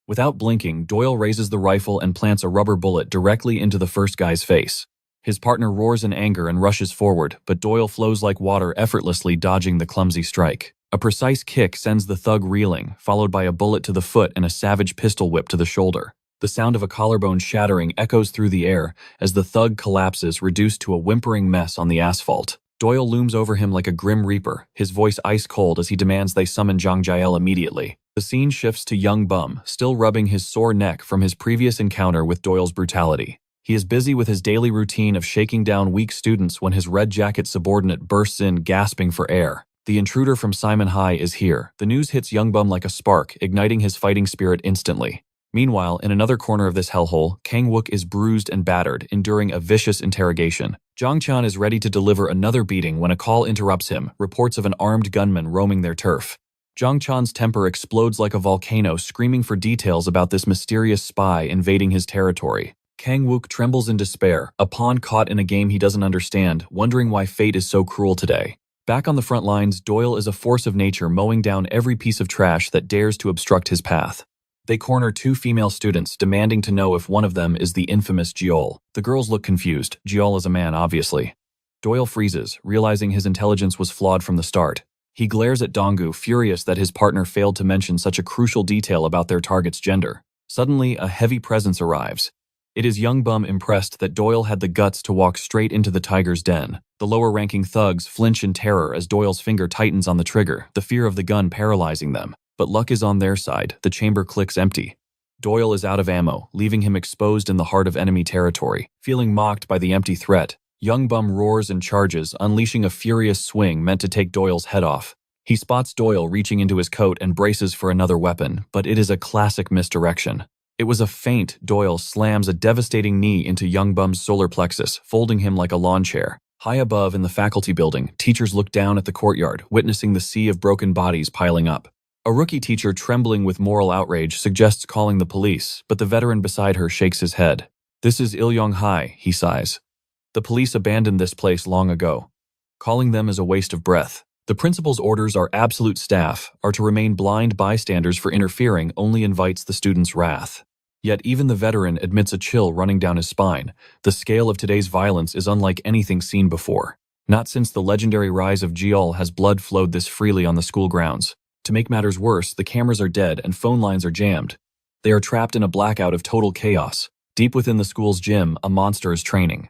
Without blinking, Doyle raises the rifle and plants a rubber bullet directly into the first guy's face. His partner roars in anger and rushes forward, but Doyle flows like water, effortlessly dodging the clumsy strike. A precise kick sends the thug reeling, followed by a bullet to the foot and a savage pistol whip to the shoulder. The sound of a collarbone shattering echoes through the air as the thug collapses, reduced to a whimpering mess on the asphalt. Doyle looms over him like a grim reaper, his voice ice cold as he demands they summon Jang Jael immediately. The scene shifts to young Bum, still rubbing his sore neck from his previous encounter with Doyle's brutality. He is busy with his daily routine of shaking down weak students when his red jacket subordinate bursts in, gasping for air. The intruder from Simon High is here. The news hits young Bum like a spark, igniting his fighting spirit instantly. Meanwhile, in another corner of this hellhole, Kang Wook is bruised and battered, enduring a vicious interrogation. Zhang Chan is ready to deliver another beating when a call interrupts him, reports of an armed gunman roaming their turf. Zhang Chan's temper explodes like a volcano, screaming for details about this mysterious spy invading his territory. Kang Wook trembles in despair, a pawn caught in a game he doesn't understand, wondering why fate is so cruel today. Back on the front lines, Doyle is a force of nature, mowing down every piece of trash that dares to obstruct his path. They corner two female students, demanding to know if one of them is the infamous Jeol. The girls look confused. Jeol is a man, obviously. Doyle freezes, realizing his intelligence was flawed from the start. He glares at Donggu, furious that his partner failed to mention such a crucial detail about their target's gender. Suddenly, a heavy presence arrives. It is young Bum, impressed that Doyle had the guts to walk straight into the tiger's den. The lower-ranking thugs flinch in terror as Doyle's finger tightens on the trigger, the fear of the gun paralyzing them. But luck is on their side. The chamber clicks empty. Doyle is out of ammo, leaving him exposed in the heart of enemy territory. Feeling mocked by the empty threat, young Bum roars and charges, unleashing a furious swing meant to take Doyle's head off. He spots Doyle reaching into his coat and braces for another weapon, but it is a classic misdirection. It was a feint. Doyle slams a devastating knee into young Bum's solar plexus, folding him like a lawn chair. High above in the faculty building, teachers look down at the courtyard, witnessing the sea of broken bodies piling up. A rookie teacher, trembling with moral outrage, suggests calling the police, but the veteran beside her shakes his head. "This is Il-young High," he sighs. "The police abandoned this place long ago. Calling them is a waste of breath. The principal's orders, our absolute staff, are to remain blind bystanders. For interfering only invites the students' wrath." Yet even the veteran admits a chill running down his spine. The scale of today's violence is unlike anything seen before. Not since the legendary rise of Jeol has blood flowed this freely on the school grounds. To make matters worse, the cameras are dead and phone lines are jammed. They are trapped in a blackout of total chaos. Deep within the school's gym, a monster is training.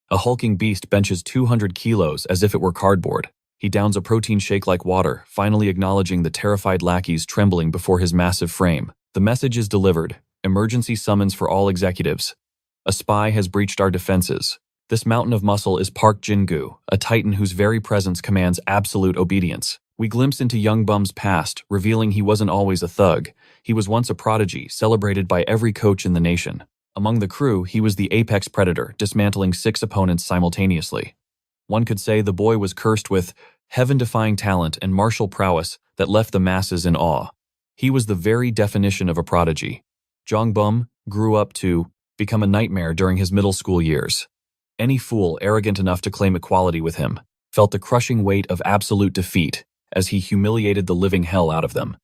A hulking beast benches 200 kilos as if it were cardboard. He downs a protein shake like water, finally acknowledging the terrified lackeys trembling before his massive frame. The message is delivered. Emergency summons for all executives. A spy has breached our defenses. This mountain of muscle is Park Jin-gu, a titan whose very presence commands absolute obedience. We glimpse into young Bum's past, revealing he wasn't always a thug. He was once a prodigy, celebrated by every coach in the nation. Among the crew, he was the apex predator, dismantling 6 opponents simultaneously. One could say the boy was cursed with heaven-defying talent and martial prowess that left the masses in awe. He was the very definition of a prodigy. Jong Bum grew up to become a nightmare during his middle school years. Any fool arrogant enough to claim equality with him felt the crushing weight of absolute defeat as he humiliated the living hell out of them.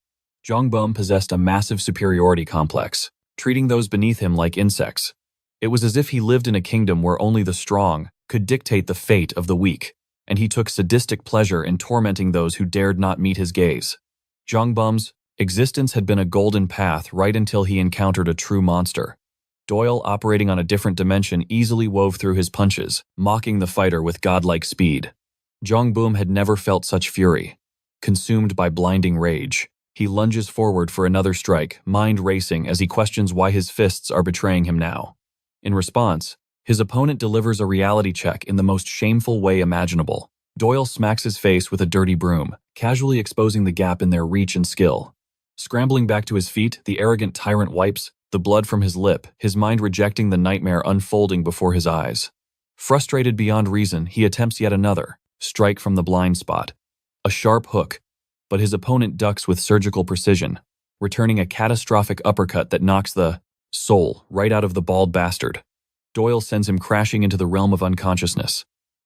Jong Bum possessed a massive superiority complex. treating those beneath him like insects. It was as if he lived in a kingdom where only the strong could dictate the fate of the weak, and he took sadistic pleasure in tormenting those who dared not meet his gaze. Jongbum's existence had been a golden path right until he encountered a true monster. Doyle, operating on a different dimension, easily wove through his punches, mocking the fighter with godlike speed. Jongbum had never felt such fury. Consumed by blinding rage, he lunges forward for another strike, mind racing as he questions why his fists are betraying him now. In response, his opponent delivers a reality check in the most shameful way imaginable. Doyle smacks his face with a dirty broom, casually exposing the gap in their reach and skill. Scrambling back to his feet, the arrogant tyrant wipes the blood from his lip, his mind rejecting the nightmare unfolding before his eyes. Frustrated beyond reason, he attempts yet another strike from the blind spot. A sharp hook, but his opponent ducks with surgical precision, returning a catastrophic uppercut that knocks the soul right out of the bald bastard. Doyle sends him crashing into the realm of unconsciousness.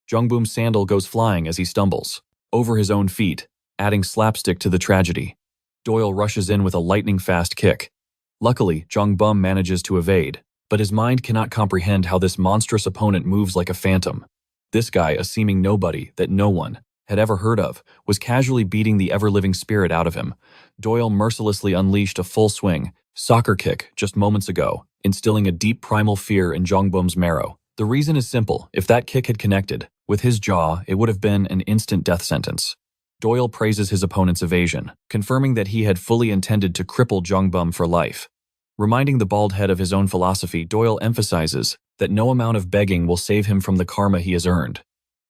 Jongbum's sandal goes flying as he stumbles, over his own feet, adding slapstick to the tragedy. Doyle rushes in with a lightning-fast kick. Luckily, Jongbum manages to evade, but his mind cannot comprehend how this monstrous opponent moves like a phantom. This guy, a seeming nobody that no one had ever heard of, was casually beating the ever-living spirit out of him. Doyle mercilessly unleashed a full-swing soccer kick just moments ago, instilling a deep primal fear in Jongbum's marrow. The reason is simple: if that kick had connected with his jaw, it would have been an instant death sentence. Doyle praises his opponent's evasion, confirming that he had fully intended to cripple Jongbum for life. Reminding the bald head of his own philosophy, Doyle emphasizes that no amount of begging will save him from the karma he has earned.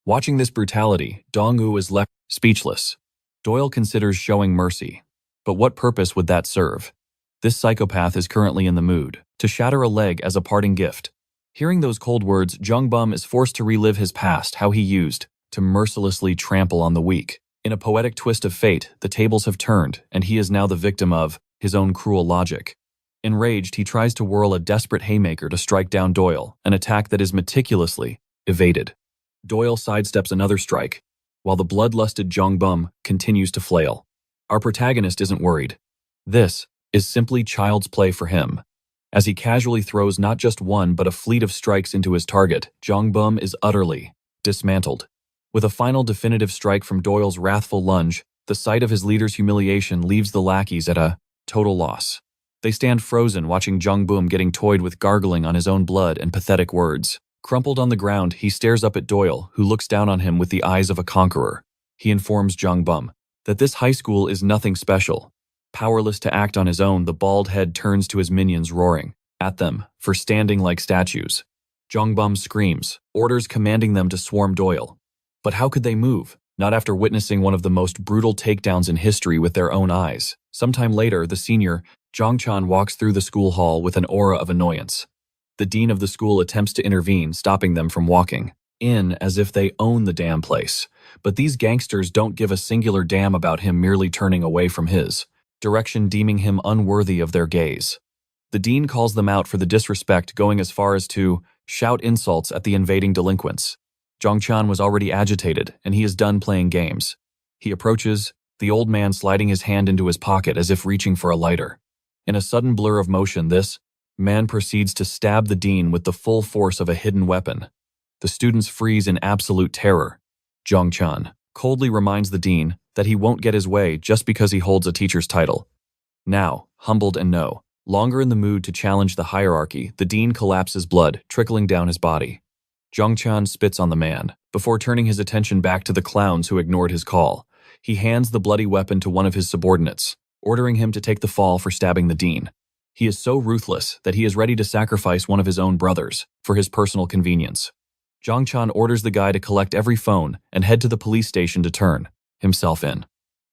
Watching this brutality, Dong-woo is left speechless. Doyle considers showing mercy, but what purpose would that serve? This psychopath is currently in the mood to shatter a leg as a parting gift. Hearing those cold words, Jongbum is forced to relive his past, how he used to mercilessly trample on the weak. In a poetic twist of fate, the tables have turned, and he is now the victim of his own cruel logic. Enraged, he tries to whirl a desperate haymaker to strike down Doyle, an attack that is meticulously evaded. Doyle sidesteps another strike, while the bloodlusted Jongbum continues to flail. Our protagonist isn't worried. This is simply child's play for him. As he casually throws not just one but a fleet of strikes into his target, Jongbum is utterly dismantled. With a final definitive strike from Doyle's wrathful lunge, the sight of his leader's humiliation leaves the lackeys at a total loss. They stand frozen, watching Jongbum getting toyed with, gargling on his own blood and pathetic words. Crumpled on the ground, he stares up at Doyle, who looks down on him with the eyes of a conqueror. He informs Jongbum that this high school is nothing special. Powerless to act on his own, the bald head turns to his minions, roaring at them for standing like statues. Jongbum screams, orders commanding them to swarm Doyle. But how could they move? Not after witnessing one of the most brutal takedowns in history with their own eyes. Sometime later, the senior, Jongchan, walks through the school hall with an aura of annoyance. The dean of the school attempts to intervene, stopping them from walking in as if they own the damn place. But these gangsters don't give a singular damn about him merely turning away from his direction, deeming him unworthy of their gaze. The dean calls them out for the disrespect, going as far as to shout insults at the invading delinquents. Jongchan was already agitated, and he is done playing games. He approaches, the old man sliding his hand into his pocket as if reaching for a lighter. In a sudden blur of motion, this man proceeds to stab the dean with the full force of a hidden weapon. The students freeze in absolute terror. Jongchan coldly reminds the dean that he won't get his way just because he holds a teacher's title. Now, humbled and no longer in the mood to challenge the hierarchy, the dean collapses, blood trickling down his body. Jongchan spits on the man, before turning his attention back to the clowns who ignored his call. He hands the bloody weapon to one of his subordinates, ordering him to take the fall for stabbing the dean. He is so ruthless that he is ready to sacrifice one of his own brothers for his personal convenience. Jongchan orders the guy to collect every phone and head to the police station to turn himself in.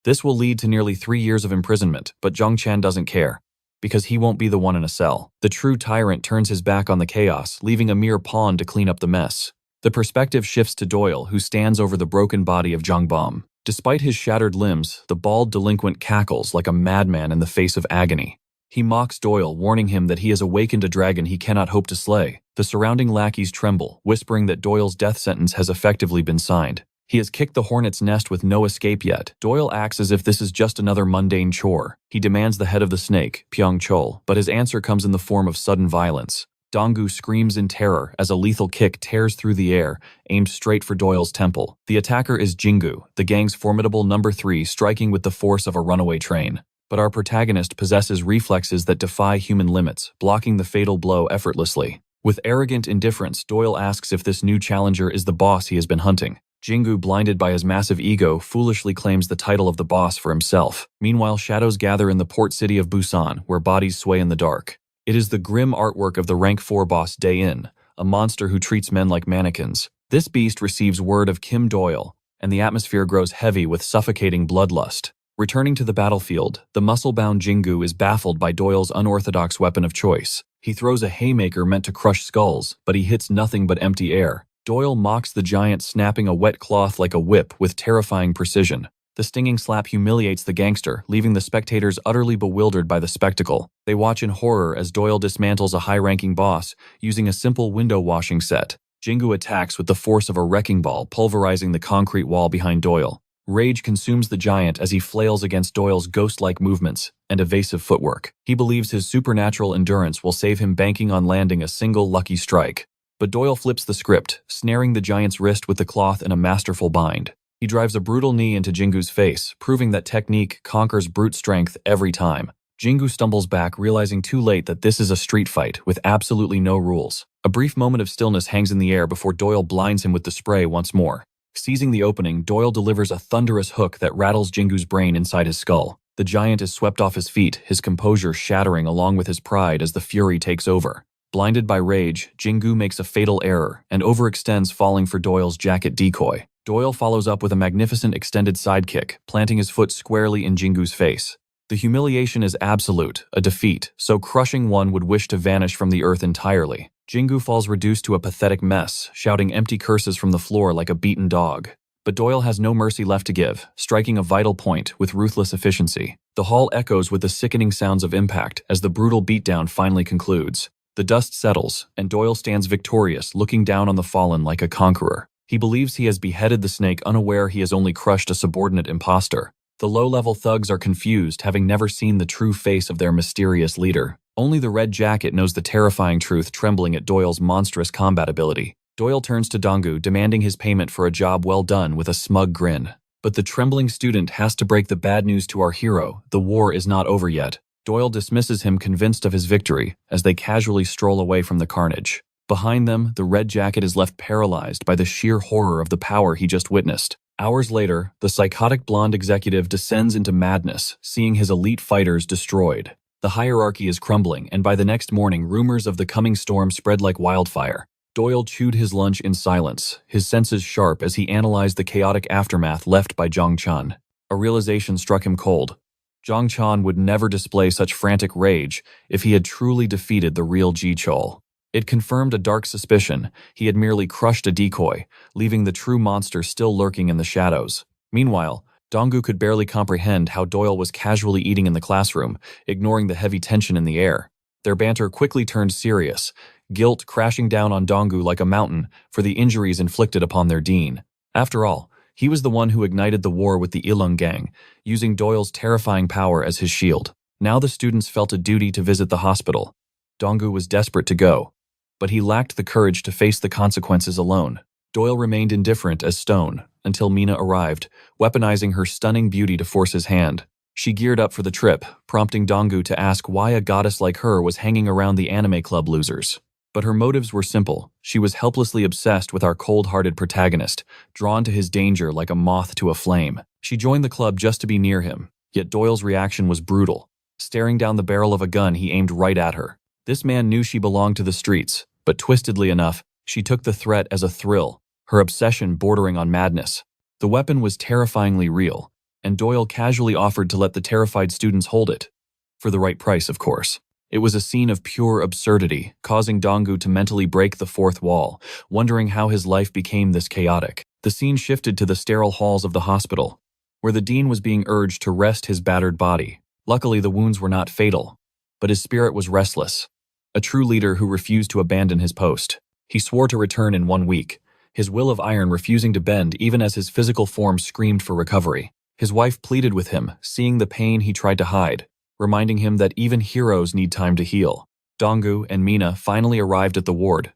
This will lead to nearly 3 years of imprisonment, but Jongchan doesn't care, because he won't be the one in a cell. The true tyrant turns his back on the chaos, leaving a mere pawn to clean up the mess. The perspective shifts to Doyle, who stands over the broken body of Jongbum. Despite his shattered limbs, the bald delinquent cackles like a madman in the face of agony. He mocks Doyle, warning him that he has awakened a dragon he cannot hope to slay. The surrounding lackeys tremble, whispering that Doyle's death sentence has effectively been signed. He has kicked the hornet's nest with no escape yet. Doyle acts as if this is just another mundane chore. He demands the head of the snake, Pyong-chol, but his answer comes in the form of sudden violence. Dong-gu screams in terror as a lethal kick tears through the air, aimed straight for Doyle's temple. The attacker is Jingu, the gang's formidable number 3, striking with the force of a runaway train. But our protagonist possesses reflexes that defy human limits, blocking the fatal blow effortlessly. With arrogant indifference, Doyle asks if this new challenger is the boss he has been hunting. Jingu, blinded by his massive ego, foolishly claims the title of the boss for himself. Meanwhile, shadows gather in the port city of Busan, where bodies sway in the dark. It is the grim artwork of the rank 4 boss Dae-in, a monster who treats men like mannequins. This beast receives word of Kim Doyle, and the atmosphere grows heavy with suffocating bloodlust. Returning to the battlefield, the muscle-bound Jingu is baffled by Doyle's unorthodox weapon of choice. He throws a haymaker meant to crush skulls, but he hits nothing but empty air. Doyle mocks the giant, snapping a wet cloth like a whip with terrifying precision. The stinging slap humiliates the gangster, leaving the spectators utterly bewildered by the spectacle. They watch in horror as Doyle dismantles a high-ranking boss using a simple window washing set. Jingu attacks with the force of a wrecking ball, pulverizing the concrete wall behind Doyle. Rage consumes the giant as he flails against Doyle's ghost-like movements and evasive footwork. He believes his supernatural endurance will save him, banking on landing a single lucky strike. But Doyle flips the script, snaring the giant's wrist with the cloth in a masterful bind. He drives a brutal knee into Jingu's face, proving that technique conquers brute strength every time. Jingu stumbles back, realizing too late that this is a street fight with absolutely no rules. A brief moment of stillness hangs in the air before Doyle blinds him with the spray once more. Seizing the opening, Doyle delivers a thunderous hook that rattles Jingu's brain inside his skull. The giant is swept off his feet, his composure shattering along with his pride as the fury takes over. Blinded by rage, Jingu makes a fatal error and overextends, falling for Doyle's jacket decoy. Doyle follows up with a magnificent extended sidekick, planting his foot squarely in Jingu's face. The humiliation is absolute, a defeat, so crushing one would wish to vanish from the earth entirely. Jingu falls reduced to a pathetic mess, shouting empty curses from the floor like a beaten dog. But Doyle has no mercy left to give, striking a vital point with ruthless efficiency. The hall echoes with the sickening sounds of impact as the brutal beatdown finally concludes. The dust settles, and Doyle stands victorious, looking down on the fallen like a conqueror. He believes he has beheaded the snake, unaware he has only crushed a subordinate imposter. The low-level thugs are confused, having never seen the true face of their mysterious leader. Only the red jacket knows the terrifying truth, trembling at Doyle's monstrous combat ability. Doyle turns to Dong-gu, demanding his payment for a job well done with a smug grin. But the trembling student has to break the bad news to our hero. The war is not over yet. Doyle dismisses him, convinced of his victory, as they casually stroll away from the carnage. Behind them, the red jacket is left paralyzed by the sheer horror of the power he just witnessed. Hours later, the psychotic blonde executive descends into madness, seeing his elite fighters destroyed. The hierarchy is crumbling, and by the next morning, rumors of the coming storm spread like wildfire. Doyle chewed his lunch in silence, his senses sharp as he analyzed the chaotic aftermath left by Zhang Chan. A realization struck him cold. Zhang Chan would never display such frantic rage if he had truly defeated the real Ji Chol. It confirmed a dark suspicion. He had merely crushed a decoy, leaving the true monster still lurking in the shadows. Meanwhile, Dong-gu could barely comprehend how Doyle was casually eating in the classroom, ignoring the heavy tension in the air. Their banter quickly turned serious, guilt crashing down on Dong-gu like a mountain for the injuries inflicted upon their dean. After all, he was the one who ignited the war with the Ilung gang, using Doyle's terrifying power as his shield. Now the students felt a duty to visit the hospital. Dong-gu was desperate to go, but he lacked the courage to face the consequences alone. Doyle remained indifferent as stone until Mina arrived, weaponizing her stunning beauty to force his hand. She geared up for the trip, prompting Dong-gu to ask why a goddess like her was hanging around the anime club losers. But her motives were simple. She was helplessly obsessed with our cold-hearted protagonist, drawn to his danger like a moth to a flame. She joined the club just to be near him, yet Doyle's reaction was brutal. Staring down the barrel of a gun, he aimed right at her. This man knew she belonged to the streets, but twistedly enough, she took the threat as a thrill, her obsession bordering on madness. The weapon was terrifyingly real, and Doyle casually offered to let the terrified students hold it. For the right price, of course. It was a scene of pure absurdity, causing Dong-gu to mentally break the fourth wall, wondering how his life became this chaotic. The scene shifted to the sterile halls of the hospital, where the dean was being urged to rest his battered body. Luckily, the wounds were not fatal, but his spirit was restless. A true leader who refused to abandon his post. He swore to return in 1 week, his will of iron refusing to bend even as his physical form screamed for recovery. His wife pleaded with him, seeing the pain he tried to hide, reminding him that even heroes need time to heal. Donggu and Mina finally arrived at the ward,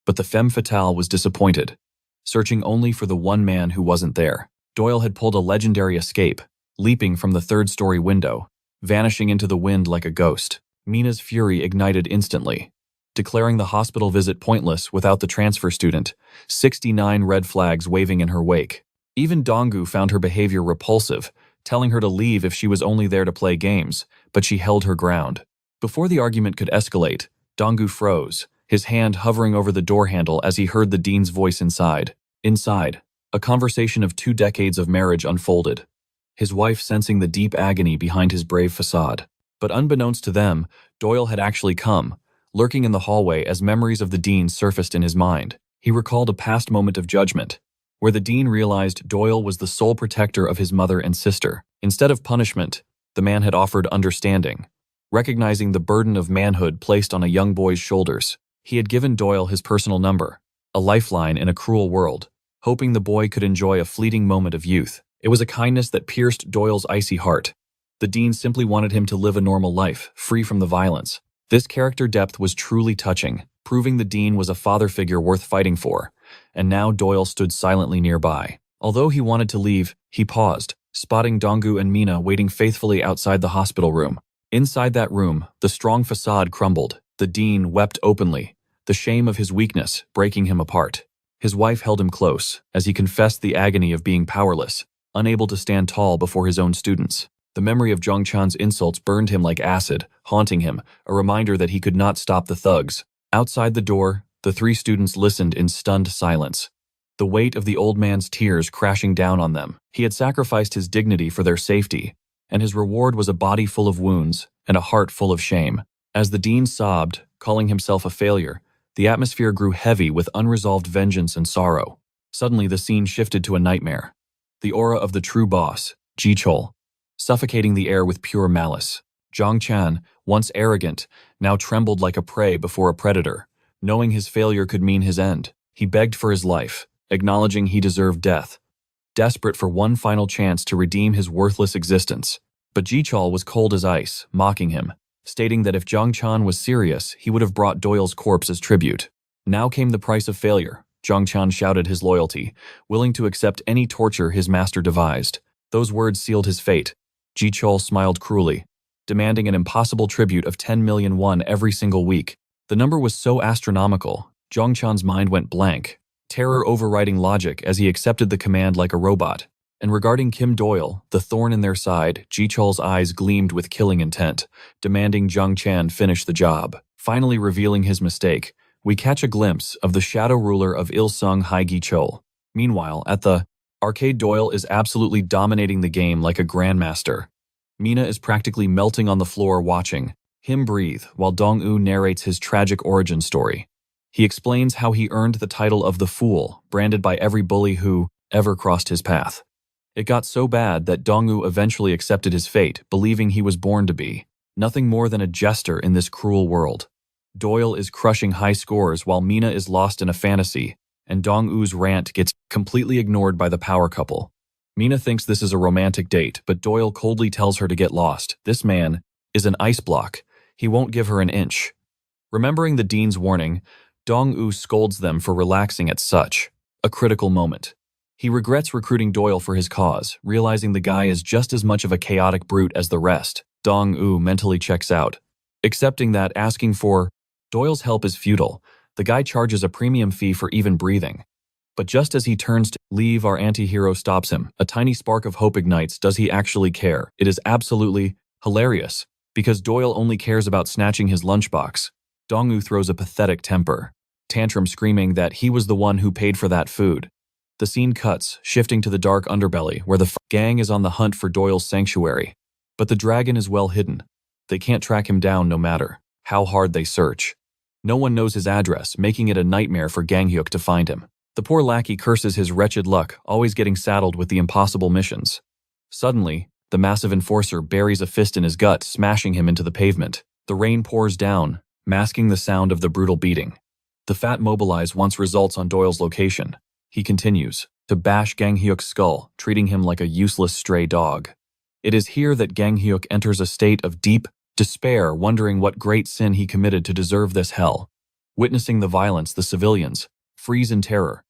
but the femme fatale was disappointed, searching only for the one man who wasn't there. Doyle had pulled a legendary escape, leaping from the third-story window, vanishing into the wind like a ghost. Mina's fury ignited instantly, declaring the hospital visit pointless without the transfer student, 69 red flags waving in her wake. Even Donggu found her behavior repulsive, telling her to leave if she was only there to play games, but she held her ground. Before the argument could escalate, Donggu froze, his hand hovering over the door handle as he heard the dean's voice inside. Inside, a conversation of 2 decades of marriage unfolded, his wife sensing the deep agony behind his brave facade. But unbeknownst to them, Doyle had actually come, lurking in the hallway as memories of the dean surfaced in his mind. He recalled a past moment of judgment, where the dean realized Doyle was the sole protector of his mother and sister. Instead of punishment, the man had offered understanding, recognizing the burden of manhood placed on a young boy's shoulders. He had given Doyle his personal number, a lifeline in a cruel world, hoping the boy could enjoy a fleeting moment of youth. It was a kindness that pierced Doyle's icy heart. The dean simply wanted him to live a normal life, free from the violence. This character depth was truly touching, proving the dean was a father figure worth fighting for, and now Doyle stood silently nearby. Although he wanted to leave, he paused, spotting Donggu and Mina waiting faithfully outside the hospital room. Inside that room, the strong facade crumbled. The dean wept openly, the shame of his weakness breaking him apart. His wife held him close as he confessed the agony of being powerless, unable to stand tall before his own students. The memory of Zhongchan's insults burned him like acid, haunting him, a reminder that he could not stop the thugs. Outside the door, the 3 students listened in stunned silence, the weight of the old man's tears crashing down on them. He had sacrificed his dignity for their safety, and his reward was a body full of wounds and a heart full of shame. As the dean sobbed, calling himself a failure, the atmosphere grew heavy with unresolved vengeance and sorrow. Suddenly, the scene shifted to a nightmare. The aura of the true boss, Ji Chol, suffocating the air with pure malice. Zhongchan, once arrogant, now trembled like a prey before a predator. Knowing his failure could mean his end, he begged for his life, acknowledging he deserved death, desperate for one final chance to redeem his worthless existence. But Ji Chol was cold as ice, mocking him, stating that if Zhongchan was serious, he would have brought Doyle's corpse as tribute. Now came the price of failure. Zhongchan shouted his loyalty, willing to accept any torture his master devised. Those words sealed his fate. Ji Chol smiled cruelly, demanding an impossible tribute of 10 million won every single week. The number was so astronomical, Zhongchan's mind went blank, terror overriding logic as he accepted the command like a robot. And regarding Kim Doyle, the thorn in their side, Ji Chol's eyes gleamed with killing intent, demanding Zhongchan finish the job. Finally revealing his mistake, we catch a glimpse of the shadow ruler of Il-sung Haigi Chol. Meanwhile, at the arcade, Doyle is absolutely dominating the game like a grandmaster. Mina is practically melting on the floor watching him breathe while Dong-u narrates his tragic origin story. He explains how he earned the title of the Fool, branded by every bully who ever crossed his path. It got so bad that Dong-u eventually accepted his fate, believing he was born to be nothing more than a jester in this cruel world. Doyle is crushing high scores while Mina is lost in a fantasy, and Dong-u's rant gets completely ignored by the power couple. Mina thinks this is a romantic date, but Doyle coldly tells her to get lost. This man is an ice block. He won't give her an inch. Remembering the dean's warning, Dong-u scolds them for relaxing at such a critical moment. He regrets recruiting Doyle for his cause, realizing the guy is just as much of a chaotic brute as the rest. Dong-u mentally checks out, accepting that asking for Doyle's help is futile. The guy charges a premium fee for even breathing. But just as he turns to leave, our anti-hero stops him. A tiny spark of hope ignites. Does he actually care? It is absolutely hilarious, because Doyle only cares about snatching his lunchbox. Dong-u throws a pathetic tantrum screaming that he was the one who paid for that food. The scene cuts, shifting to the dark underbelly, where the gang is on the hunt for Doyle's sanctuary. But the dragon is well hidden. They can't track him down no matter how hard they search. No one knows his address, making it a nightmare for Ganghyuk to find him. The poor lackey curses his wretched luck, always getting saddled with the impossible missions. Suddenly, the massive enforcer buries a fist in his gut, smashing him into the pavement. The rain pours down, masking the sound of the brutal beating. The fat mobilize once results on Doyle's location. He continues to bash Gang Hyuk's skull, treating him like a useless stray dog. It is here that Gang Hyuk enters a state of deep despair, wondering what great sin he committed to deserve this hell. Witnessing the violence, the civilians freeze in terror.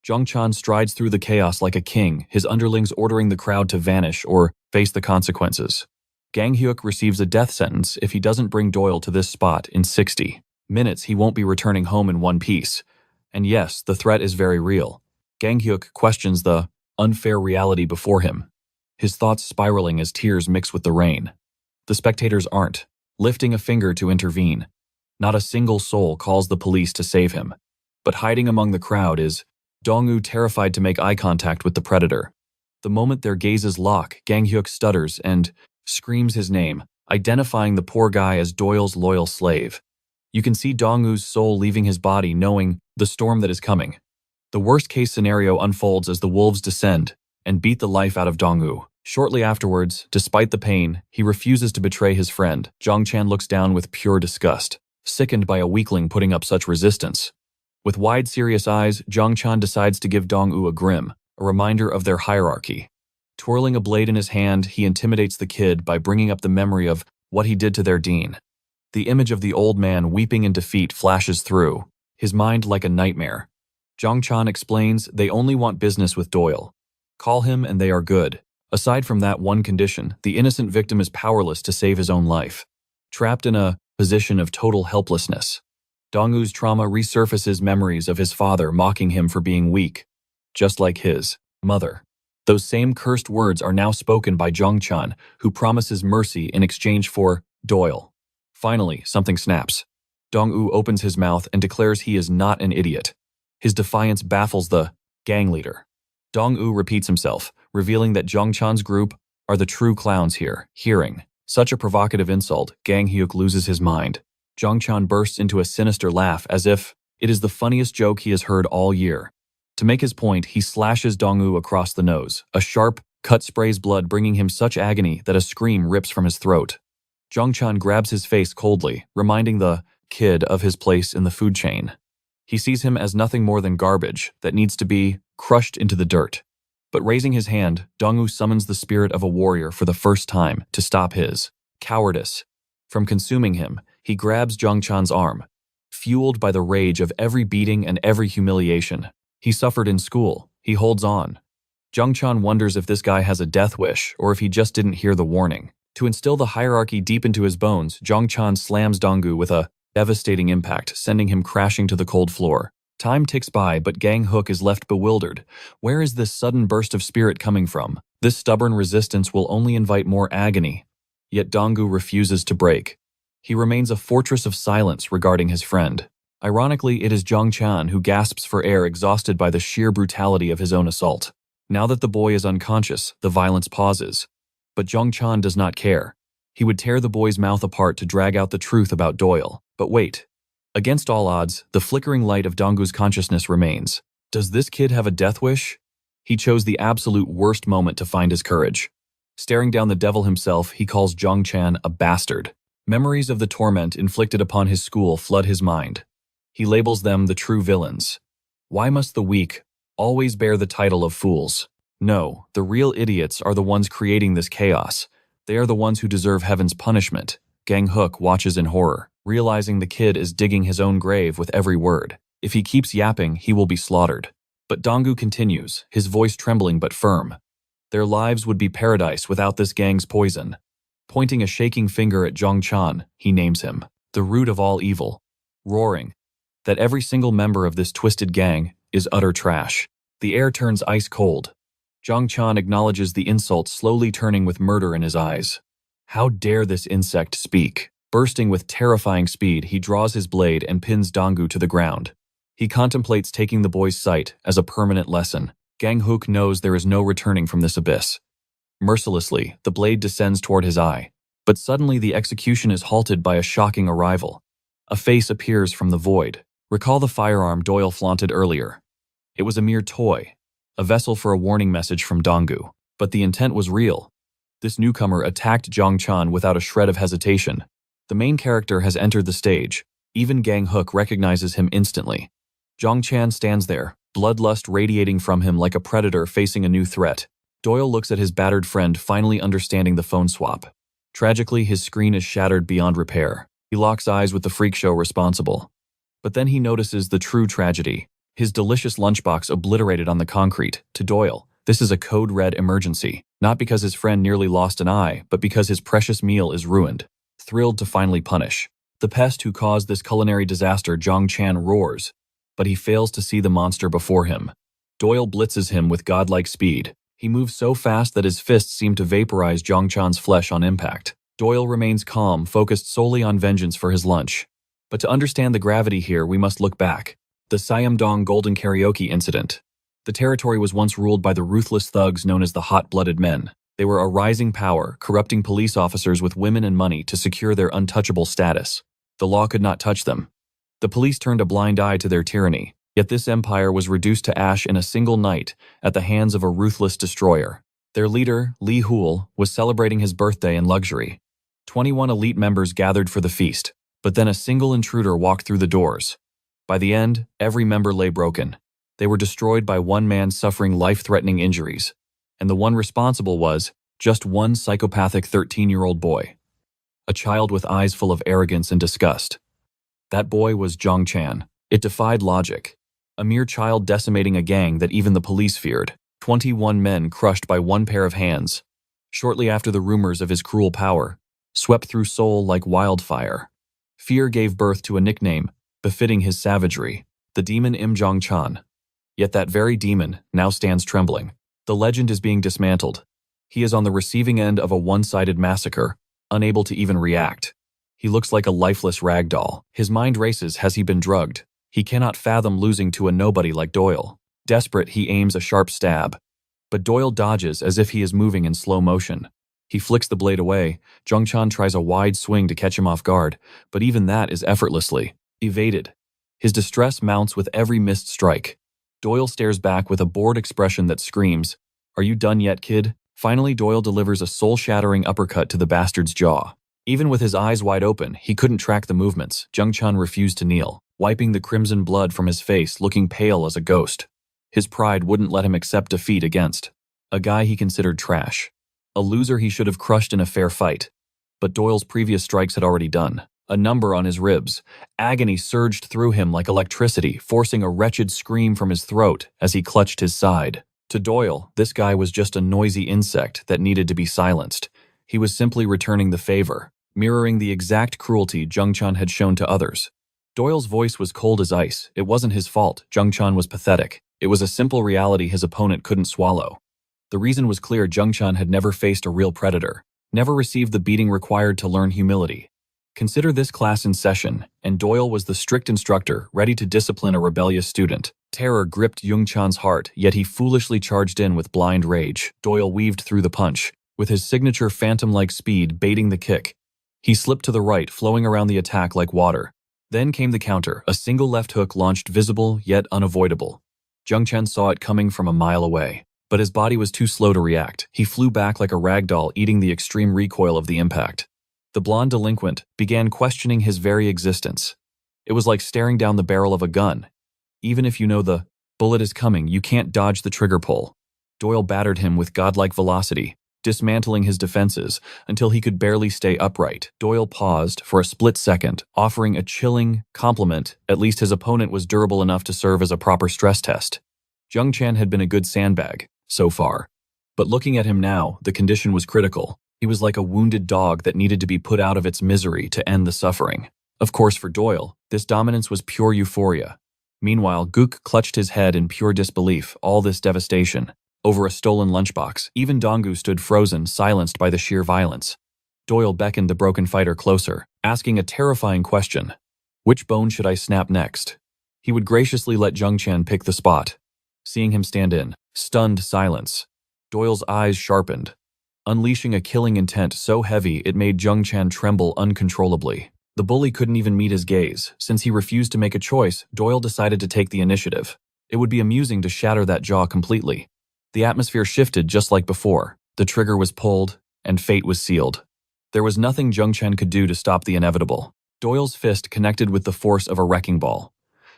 Jongchan strides through the chaos like a king, his underlings ordering the crowd to vanish or face the consequences. Gang Hyuk receives a death sentence if he doesn't bring Doyle to this spot in 60 minutes. He won't be returning home in one piece. And yes, the threat is very real. Gang Hyuk questions the unfair reality before him, his thoughts spiraling as tears mix with the rain. The spectators aren't lifting a finger to intervene. Not a single soul calls the police to save him. But hiding among the crowd is Dong-woo, terrified to make eye contact with the predator. The moment their gazes lock, Gang Hyuk stutters and screams his name, identifying the poor guy as Doyle's loyal slave. You can see Dong-woo's soul leaving his body, knowing the storm that is coming. The worst-case scenario unfolds as the wolves descend and beat the life out of Dong-woo. Shortly afterwards, despite the pain, he refuses to betray his friend. Jongchan looks down with pure disgust, sickened by a weakling putting up such resistance. With wide, serious eyes, Jongchan decides to give Dong-woo a grim, a reminder of their hierarchy. Twirling a blade in his hand, he intimidates the kid by bringing up the memory of what he did to their dean. The image of the old man weeping in defeat flashes through, his mind like a nightmare. Jongchan explains they only want business with Doyle. Call him and they are good. Aside from that one condition, the innocent victim is powerless to save his own life. Trapped in a position of total helplessness, Dong-woo's trauma resurfaces memories of his father mocking him for being weak, just like his mother. Those same cursed words are now spoken by Jongchan, who promises mercy in exchange for Doyle. Finally, something snaps. Dong-woo opens his mouth and declares he is not an idiot. His defiance baffles the gang leader. Dong-woo repeats himself, revealing that Jongchan's group are the true clowns here. Hearing such a provocative insult, Gang Hyuk loses his mind. Jongchan bursts into a sinister laugh as if it is the funniest joke he has heard all year. To make his point, he slashes Dong-woo across the nose. A sharp cut sprays blood, bringing him such agony that a scream rips from his throat. Jongchan grabs his face coldly, reminding the kid of his place in the food chain. He sees him as nothing more than garbage that needs to be crushed into the dirt. But raising his hand, Dong-woo summons the spirit of a warrior for the first time to stop his cowardice from consuming him. He grabs Jongchan's arm, fueled by the rage of every beating and every humiliation he suffered in school. He holds on. Jongchan wonders if this guy has a death wish or if he just didn't hear the warning. To instill the hierarchy deep into his bones, Jongchan slams Dong-woo with a devastating impact, sending him crashing to the cold floor. Time ticks by, but Gang Hyuk is left bewildered. Where is this sudden burst of spirit coming from? This stubborn resistance will only invite more agony. Yet Dong-woo refuses to break. He remains a fortress of silence regarding his friend. Ironically, it is Jongchan who gasps for air, exhausted by the sheer brutality of his own assault. Now that the boy is unconscious, the violence pauses. But Jongchan does not care. He would tear the boy's mouth apart to drag out the truth about Doyle. But wait. Against all odds, the flickering light of Dong-woo's consciousness remains. Does this kid have a death wish? He chose the absolute worst moment to find his courage. Staring down the devil himself, he calls Jongchan a bastard. Memories of the torment inflicted upon his school flood his mind. He labels them the true villains. Why must the weak always bear the title of fools? No, the real idiots are the ones creating this chaos. They are the ones who deserve heaven's punishment. Gang Hyuk watches in horror, realizing the kid is digging his own grave with every word. If he keeps yapping, he will be slaughtered. But Dong-woo continues, his voice trembling but firm. Their lives would be paradise without this gang's poison. Pointing a shaking finger at Jongchan, he names him the root of all evil, roaring that every single member of this twisted gang is utter trash. The air turns ice cold. Jongchan acknowledges the insult, slowly turning with murder in his eyes. How dare this insect speak? Bursting with terrifying speed, he draws his blade and pins Dong-woo to the ground. He contemplates taking the boy's sight as a permanent lesson. Gang Hyuk knows there is no returning from this abyss. Mercilessly, the blade descends toward his eye. But suddenly the execution is halted by a shocking arrival. A face appears from the void. Recall the firearm Doyle flaunted earlier. It was a mere toy, a vessel for a warning message from Dong-woo. But the intent was real. This newcomer attacked Jongchan without a shred of hesitation. The main character has entered the stage. Even Gang Hyuk recognizes him instantly. Zhang Chan stands there, bloodlust radiating from him like a predator facing a new threat. Doyle looks at his battered friend, finally understanding the phone swap. Tragically, his screen is shattered beyond repair. He locks eyes with the freak show responsible. But then he notices the true tragedy. His delicious lunchbox obliterated on the concrete. To Doyle, this is a code red emergency, not because his friend nearly lost an eye, but because his precious meal is ruined. Thrilled to finally punish the pest who caused this culinary disaster, Zhang Chan roars, but he fails to see the monster before him. Doyle blitzes him with godlike speed. He moves so fast that his fists seem to vaporize Zhang Chan's flesh on impact. Doyle remains calm, focused solely on vengeance for his lunch. But to understand the gravity here, we must look back. The Sayamdong Golden Karaoke incident. The territory was once ruled by the ruthless thugs known as the hot-blooded men. They were a rising power, corrupting police officers with women and money to secure their untouchable status. The law could not touch them. The police turned a blind eye to their tyranny, yet this empire was reduced to ash in a single night at the hands of a ruthless destroyer. Their leader, Li Hul, was celebrating his birthday in luxury. 21 elite members gathered for the feast, but then a single intruder walked through the doors. By the end, every member lay broken. They were destroyed by one man suffering life-threatening injuries, and the one responsible was just one psychopathic 13-year-old boy. A child with eyes full of arrogance and disgust. That boy was Zhang Chan. It defied logic. A mere child decimating a gang that even the police feared. 21 men crushed by one pair of hands. Shortly after, the rumors of his cruel power swept through Seoul like wildfire. Fear gave birth to a nickname befitting his savagery, the demon Im Zhang Chan. Yet that very demon now stands trembling. The legend is being dismantled. He is on the receiving end of a one-sided massacre, unable to even react. He looks like a lifeless rag doll. His mind races. Has he been drugged? He cannot fathom losing to a nobody like Doyle. Desperate, he aims a sharp stab. But Doyle dodges as if he is moving in slow motion. He flicks the blade away. Zhang Chan tries a wide swing to catch him off guard, but even that is effortlessly evaded. His distress mounts with every missed strike. Doyle stares back with a bored expression that screams, "Are you done yet, kid?" Finally, Doyle delivers a soul-shattering uppercut to the bastard's jaw. Even with his eyes wide open, he couldn't track the movements. Zhang Chan refused to kneel, wiping the crimson blood from his face, looking pale as a ghost. His pride wouldn't let him accept defeat against a guy he considered trash. A loser he should have crushed in a fair fight. But Doyle's previous strikes had already done a number on his ribs. Agony surged through him like electricity, forcing a wretched scream from his throat as he clutched his side. To Doyle, this guy was just a noisy insect that needed to be silenced. He was simply returning the favor, mirroring the exact cruelty Zhang Chan had shown to others. Doyle's voice was cold as ice. It wasn't his fault. Zhang Chan was pathetic. It was a simple reality his opponent couldn't swallow. The reason was clear. Zhang Chan had never faced a real predator, never received the beating required to learn humility. Consider this class in session, and Doyle was the strict instructor, ready to discipline a rebellious student. Terror gripped Zhang Chan's heart, yet he foolishly charged in with blind rage. Doyle weaved through the punch, with his signature phantom-like speed baiting the kick. He slipped to the right, flowing around the attack like water. Then came the counter, a single left hook launched, visible yet unavoidable. Zhang Chan saw it coming from a mile away, but his body was too slow to react. He flew back like a rag doll, eating the extreme recoil of the impact. The blonde delinquent began questioning his very existence. It was like staring down the barrel of a gun. Even if you know the bullet is coming, you can't dodge the trigger pull. Doyle battered him with godlike velocity, dismantling his defenses until he could barely stay upright. Doyle paused for a split second, offering a chilling compliment. At least his opponent was durable enough to serve as a proper stress test. Zhang Chan had been a good sandbag, so far. But looking at him now, the condition was critical. He was like a wounded dog that needed to be put out of its misery to end the suffering. Of course, for Doyle, this dominance was pure euphoria. Meanwhile, Gook clutched his head in pure disbelief. All this devastation over a stolen lunchbox. Even Donggu stood frozen, silenced by the sheer violence. Doyle beckoned the broken fighter closer, asking a terrifying question. Which bone should I snap next? He would graciously let Zhang Chan pick the spot. Seeing him stand in stunned silence, Doyle's eyes sharpened, unleashing a killing intent so heavy it made Zhang Chan tremble uncontrollably. The bully couldn't even meet his gaze. Since he refused to make a choice, Doyle decided to take the initiative. It would be amusing to shatter that jaw completely. The atmosphere shifted just like before. The trigger was pulled, and fate was sealed. There was nothing Zhang Chan could do to stop the inevitable. Doyle's fist connected with the force of a wrecking ball.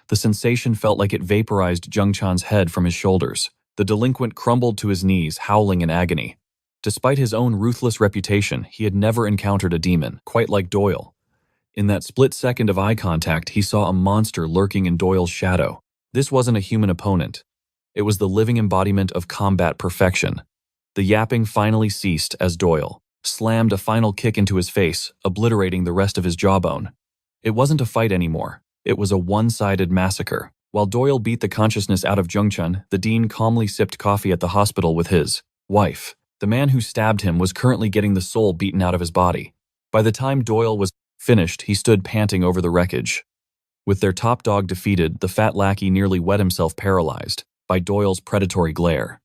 The sensation felt like it vaporized Jung Chan's head from his shoulders. The delinquent crumbled to his knees, howling in agony. Despite his own ruthless reputation, he had never encountered a demon, quite like Doyle. In that split second of eye contact, he saw a monster lurking in Doyle's shadow. This wasn't a human opponent. It was the living embodiment of combat perfection. The yapping finally ceased as Doyle slammed a final kick into his face, obliterating the rest of his jawbone. It wasn't a fight anymore. It was a one-sided massacre. While Doyle beat the consciousness out of Jungchun, the dean calmly sipped coffee at the hospital with his wife. The man who stabbed him was currently getting the soul beaten out of his body. By the time Doyle was finished, he stood panting over the wreckage. With their top dog defeated, the fat lackey nearly wet himself paralyzed by Doyle's predatory glare.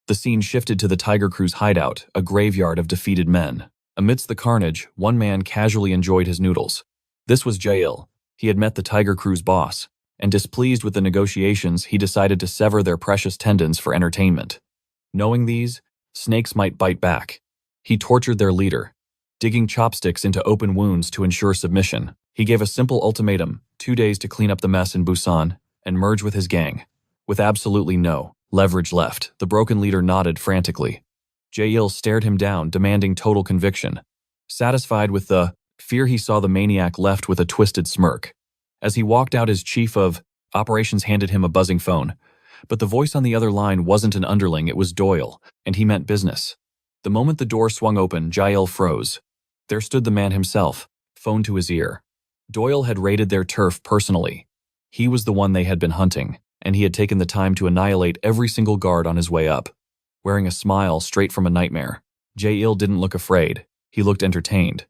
The scene shifted to the Tiger Crew's hideout, a graveyard of defeated men. Amidst the carnage, one man casually enjoyed his noodles. This was Jail. He had met the Tiger Crew's boss, and displeased with the negotiations, he decided to sever their precious tendons for entertainment. Knowing these, snakes might bite back. He tortured their leader, digging chopsticks into open wounds to ensure submission. He gave a simple ultimatum, 2 days to clean up the mess in Busan and merge with his gang. With absolutely no leverage left, the broken leader nodded frantically. Jae-il stared him down, demanding total conviction. Satisfied with the fear, he saw the maniac left with a twisted smirk. As he walked out, his chief of operations handed him a buzzing phone. But the voice on the other line wasn't an underling, it was Doyle, and he meant business. The moment the door swung open, Jae-il froze. There stood the man himself, phone to his ear. Doyle had raided their turf personally. He was the one they had been hunting, and he had taken the time to annihilate every single guard on his way up. Wearing a smile straight from a nightmare, Jae-il didn't look afraid. He looked entertained.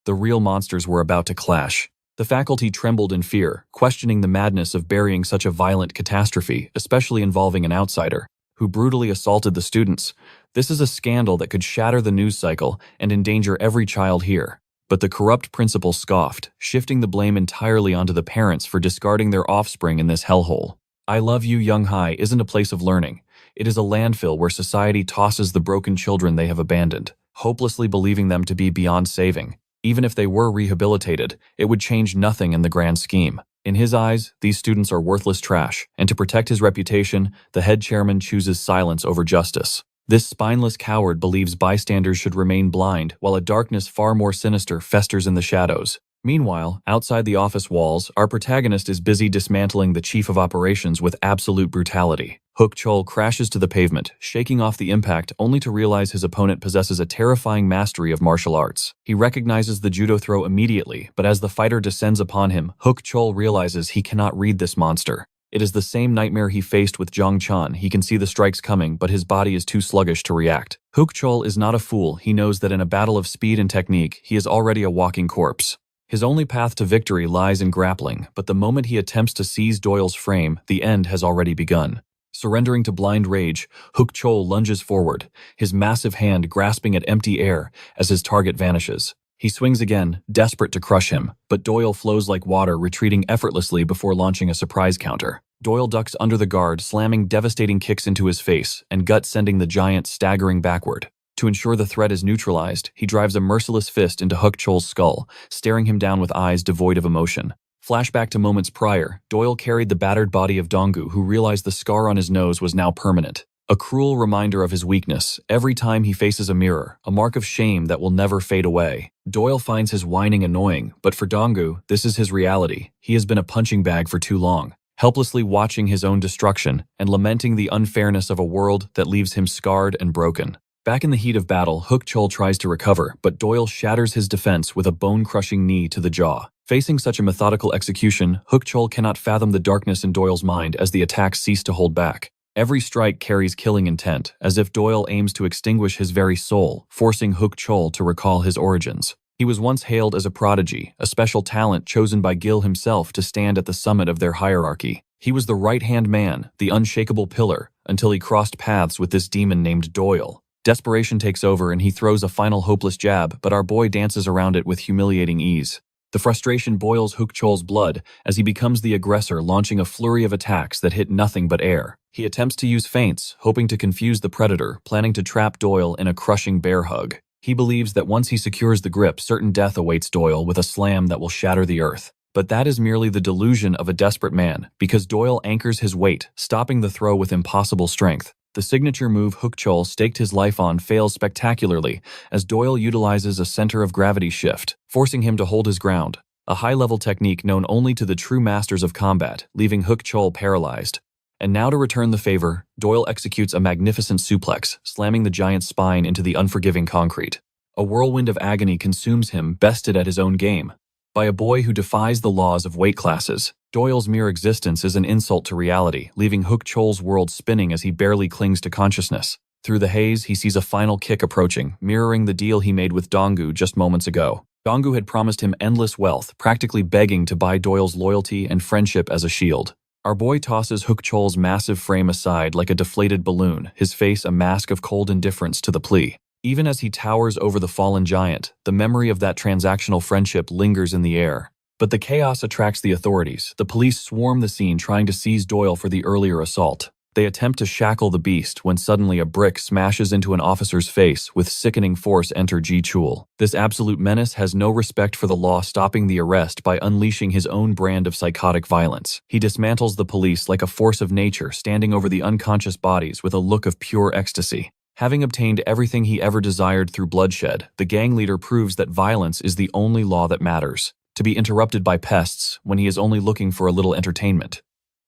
The real monsters were about to clash. The faculty trembled in fear, questioning the madness of burying such a violent catastrophe, especially involving an outsider who brutally assaulted the students. This is a scandal that could shatter the news cycle and endanger every child here. But the corrupt principal scoffed, shifting the blame entirely onto the parents for discarding their offspring in this hellhole. I Love You Young High isn't a place of learning. It is a landfill where society tosses the broken children they have abandoned, hopelessly believing them to be beyond saving. Even if they were rehabilitated, it would change nothing in the grand scheme. In his eyes, these students are worthless trash, and to protect his reputation, the head chairman chooses silence over justice. This spineless coward believes bystanders should remain blind, while a darkness far more sinister festers in the shadows. Meanwhile, outside the office walls, our protagonist is busy dismantling the chief of operations with absolute brutality. Hook Chol crashes to the pavement, shaking off the impact only to realize his opponent possesses a terrifying mastery of martial arts. He recognizes the judo throw immediately, but as the fighter descends upon him, Hook Chol realizes he cannot read this monster. It is the same nightmare he faced with Jong Chan. He can see the strikes coming, but his body is too sluggish to react. Hook Chol is not a fool. He knows that in a battle of speed and technique, he is already a walking corpse. His only path to victory lies in grappling, but the moment he attempts to seize Doyle's frame, the end has already begun. Surrendering to blind rage, Hook Chol lunges forward, his massive hand grasping at empty air as his target vanishes. He swings again, desperate to crush him, but Doyle flows like water, retreating effortlessly before launching a surprise counter. Doyle ducks under the guard, slamming devastating kicks into his face, and gut sending the giant staggering backward. To ensure the threat is neutralized, he drives a merciless fist into Hook Chol's skull, staring him down with eyes devoid of emotion. Flashback to moments prior, Doyle carried the battered body of Donggu, who realized the scar on his nose was now permanent. A cruel reminder of his weakness. Every time he faces a mirror, a mark of shame that will never fade away. Doyle finds his whining annoying, but for Donggu, this is his reality. He has been a punching bag for too long, helplessly watching his own destruction and lamenting the unfairness of a world that leaves him scarred and broken. Back in the heat of battle, Hook Chol tries to recover, but Doyle shatters his defense with a bone-crushing knee to the jaw. Facing such a methodical execution, Hook Chol cannot fathom the darkness in Doyle's mind as the attacks cease to hold back. Every strike carries killing intent, as if Doyle aims to extinguish his very soul, forcing Hook Chol to recall his origins. He was once hailed as a prodigy, a special talent chosen by Gil himself to stand at the summit of their hierarchy. He was the right-hand man, the unshakable pillar, until he crossed paths with this demon named Doyle. Desperation takes over and he throws a final hopeless jab, but our boy dances around it with humiliating ease. The frustration boils Hook Chol's blood as he becomes the aggressor, launching a flurry of attacks that hit nothing but air. He attempts to use feints, hoping to confuse the predator, planning to trap Doyle in a crushing bear hug. He believes that once he secures the grip, certain death awaits Doyle with a slam that will shatter the earth. But that is merely the delusion of a desperate man, because Doyle anchors his weight, stopping the throw with impossible strength. The signature move Hook Chol staked his life on fails spectacularly, as Doyle utilizes a center of gravity shift, forcing him to hold his ground, a high-level technique known only to the true masters of combat, leaving Hook Chol paralyzed. And now to return the favor, Doyle executes a magnificent suplex, slamming the giant's spine into the unforgiving concrete. A whirlwind of agony consumes him, bested at his own game. By a boy who defies the laws of weight classes, Doyle's mere existence is an insult to reality, leaving Hook Chol's world spinning as he barely clings to consciousness. Through the haze, he sees a final kick approaching, mirroring the deal he made with Donggu just moments ago. Donggu had promised him endless wealth, practically begging to buy Doyle's loyalty and friendship as a shield. Our boy tosses Hook Chol's massive frame aside like a deflated balloon, his face a mask of cold indifference to the plea. Even as he towers over the fallen giant, the memory of that transactional friendship lingers in the air. But the chaos attracts the authorities. The police swarm the scene trying to seize Doyle for the earlier assault. They attempt to shackle the beast when suddenly a brick smashes into an officer's face. With sickening force enter Ji Chul. This absolute menace has no respect for the law, stopping the arrest by unleashing his own brand of psychotic violence. He dismantles the police like a force of nature, standing over the unconscious bodies with a look of pure ecstasy. Having obtained everything he ever desired through bloodshed, the gang leader proves that violence is the only law that matters, to be interrupted by pests when he is only looking for a little entertainment.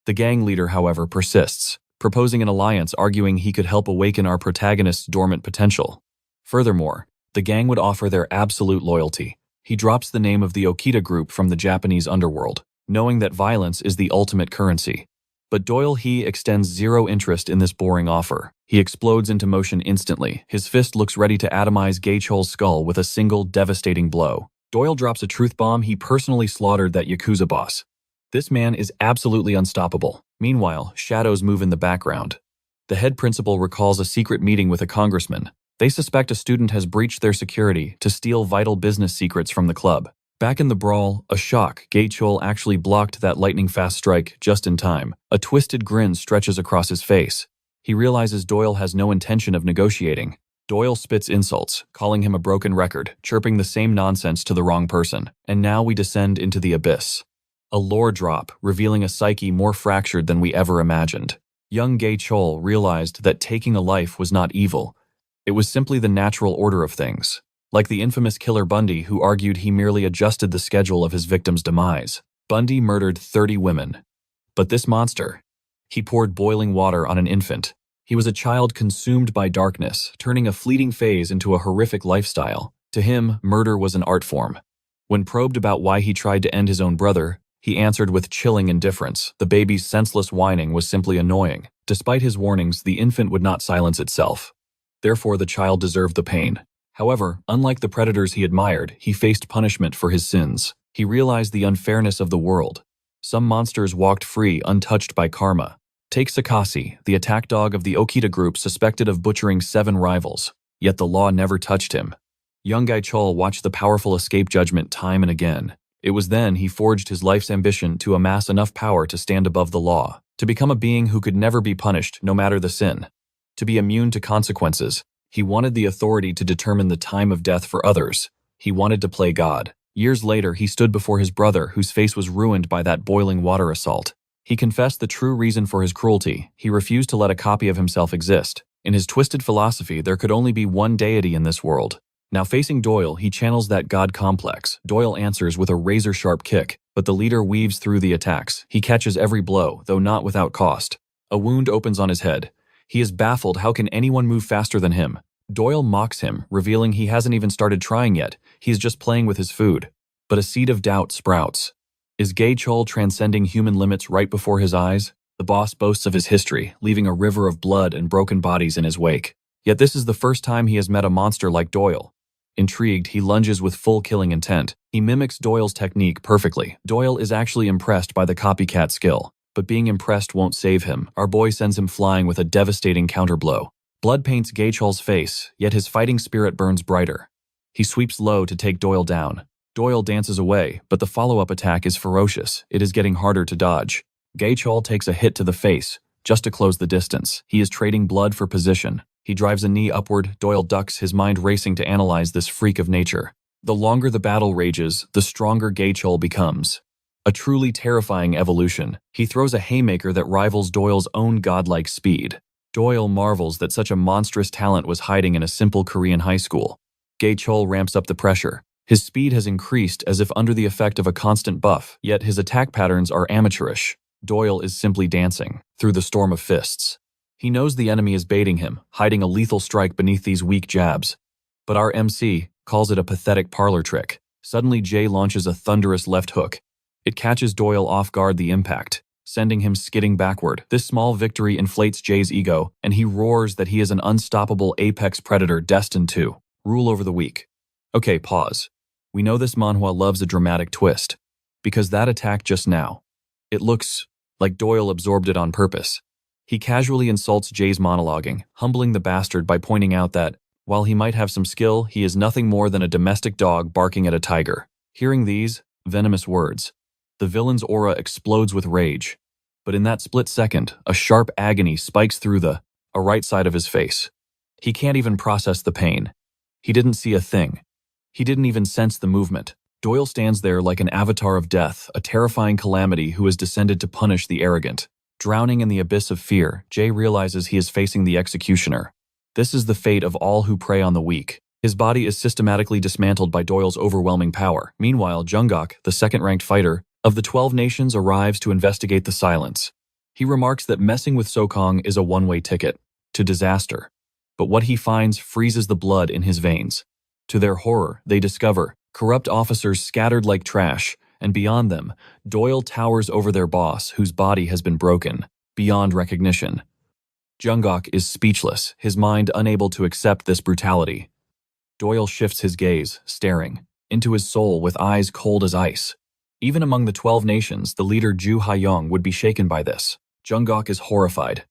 The gang leader, however, persists, proposing an alliance, arguing he could help awaken our protagonist's dormant potential. Furthermore, the gang would offer their absolute loyalty. He drops the name of the Okita group from the Japanese underworld, knowing that violence is the ultimate currency. But Doyle extends zero interest in this boring offer. He explodes into motion instantly. His fist looks ready to atomize Ga Chol's skull with a single devastating blow. Doyle drops a truth bomb. He personally slaughtered that Yakuza boss. This man is absolutely unstoppable. Meanwhile, shadows move in the background. The head principal recalls a secret meeting with a congressman. They suspect a student has breached their security to steal vital business secrets from the club. Back in the brawl, a shock, Ga Chol actually blocked that lightning-fast strike just in time. A twisted grin stretches across his face. He realizes Doyle has no intention of negotiating. Doyle spits insults, calling him a broken record, chirping the same nonsense to the wrong person. And now we descend into the abyss. A lore drop, revealing a psyche more fractured than we ever imagined. Young Ga Chol realized that taking a life was not evil. It was simply the natural order of things. Like the infamous killer Bundy, who argued he merely adjusted the schedule of his victim's demise. Bundy murdered 30 women. But this monster, he poured boiling water on an infant. He was a child consumed by darkness, turning a fleeting phase into a horrific lifestyle. To him, murder was an art form. When probed about why he tried to end his own brother, he answered with chilling indifference. The baby's senseless whining was simply annoying. Despite his warnings, the infant would not silence itself. Therefore, the child deserved the pain. However, unlike the predators he admired, he faced punishment for his sins. He realized the unfairness of the world. Some monsters walked free, untouched by karma. Take Sakasi, the attack dog of the Okita group, suspected of butchering 7 rivals. Yet the law never touched him. Young Ga Chol watched the powerful escape judgment time and again. It was then he forged his life's ambition to amass enough power to stand above the law, to become a being who could never be punished, no matter the sin. To be immune to consequences. He wanted the authority to determine the time of death for others. He wanted to play God. Years later, he stood before his brother, whose face was ruined by that boiling water assault. He confessed the true reason for his cruelty. He refused to let a copy of himself exist. In his twisted philosophy, there could only be one deity in this world. Now facing Doyle, he channels that God complex. Doyle answers with a razor-sharp kick, but the leader weaves through the attacks. He catches every blow, though not without cost. A wound opens on his head. He is baffled. How can anyone move faster than him? Doyle mocks him, revealing he hasn't even started trying yet. He's just playing with his food. But a seed of doubt sprouts. Is Ga Chol transcending human limits right before his eyes? The boss boasts of his history, leaving a river of blood and broken bodies in his wake. Yet this is the first time he has met a monster like Doyle. Intrigued, he lunges with full killing intent. He mimics Doyle's technique perfectly. Doyle is actually impressed by the copycat skill. But being impressed won't save him. Our boy sends him flying with a devastating counterblow. Blood paints Ga Chol's face, yet his fighting spirit burns brighter. He sweeps low to take Doyle down. Doyle dances away, but the follow-up attack is ferocious. It is getting harder to dodge. Ga Chol takes a hit to the face, just to close the distance. He is trading blood for position. He drives a knee upward. Doyle ducks, his mind racing to analyze this freak of nature. The longer the battle rages, the stronger Ga Chol becomes. A truly terrifying evolution. He throws a haymaker that rivals Doyle's own godlike speed. Doyle marvels that such a monstrous talent was hiding in a simple Korean high school. Chol ramps up the pressure. His speed has increased as if under the effect of a constant buff, yet his attack patterns are amateurish. Doyle is simply dancing through the storm of fists. He knows the enemy is baiting him, hiding a lethal strike beneath these weak jabs. But our MC calls it a pathetic parlor trick. Suddenly Jay launches a thunderous left hook. It catches Doyle off guard the impact, sending him skidding backward. This small victory inflates Jay's ego, and he roars that he is an unstoppable apex predator destined to rule over the weak. Okay, pause. We know this manhwa loves a dramatic twist, because that attack just now, it looks like Doyle absorbed it on purpose. He casually insults Jay's monologuing, humbling the bastard by pointing out that, while he might have some skill, he is nothing more than a domestic dog barking at a tiger. Hearing these venomous words, the villain's aura explodes with rage. But in that split second, a sharp agony spikes through the right side of his face. He can't even process the pain. He didn't see a thing. He didn't even sense the movement. Doyle stands there like an avatar of death, a terrifying calamity who has descended to punish the arrogant. Drowning in the abyss of fear, Jay realizes he is facing the executioner. This is the fate of all who prey on the weak. His body is systematically dismantled by Doyle's overwhelming power. Meanwhile, Jungkook, the second-ranked fighter of the 12 nations, arrives to investigate the silence. He remarks that messing with Sokong is a one-way ticket to disaster. But what he finds freezes the blood in his veins. To their horror, they discover corrupt officers scattered like trash, and beyond them, Doyle towers over their boss, whose body has been broken beyond recognition. Jungkook is speechless, his mind unable to accept this brutality. Doyle shifts his gaze, staring into his soul with eyes cold as ice. Even among the 12 nations, the leader Ju Ha-young would be shaken by this. Jungkook is horrified.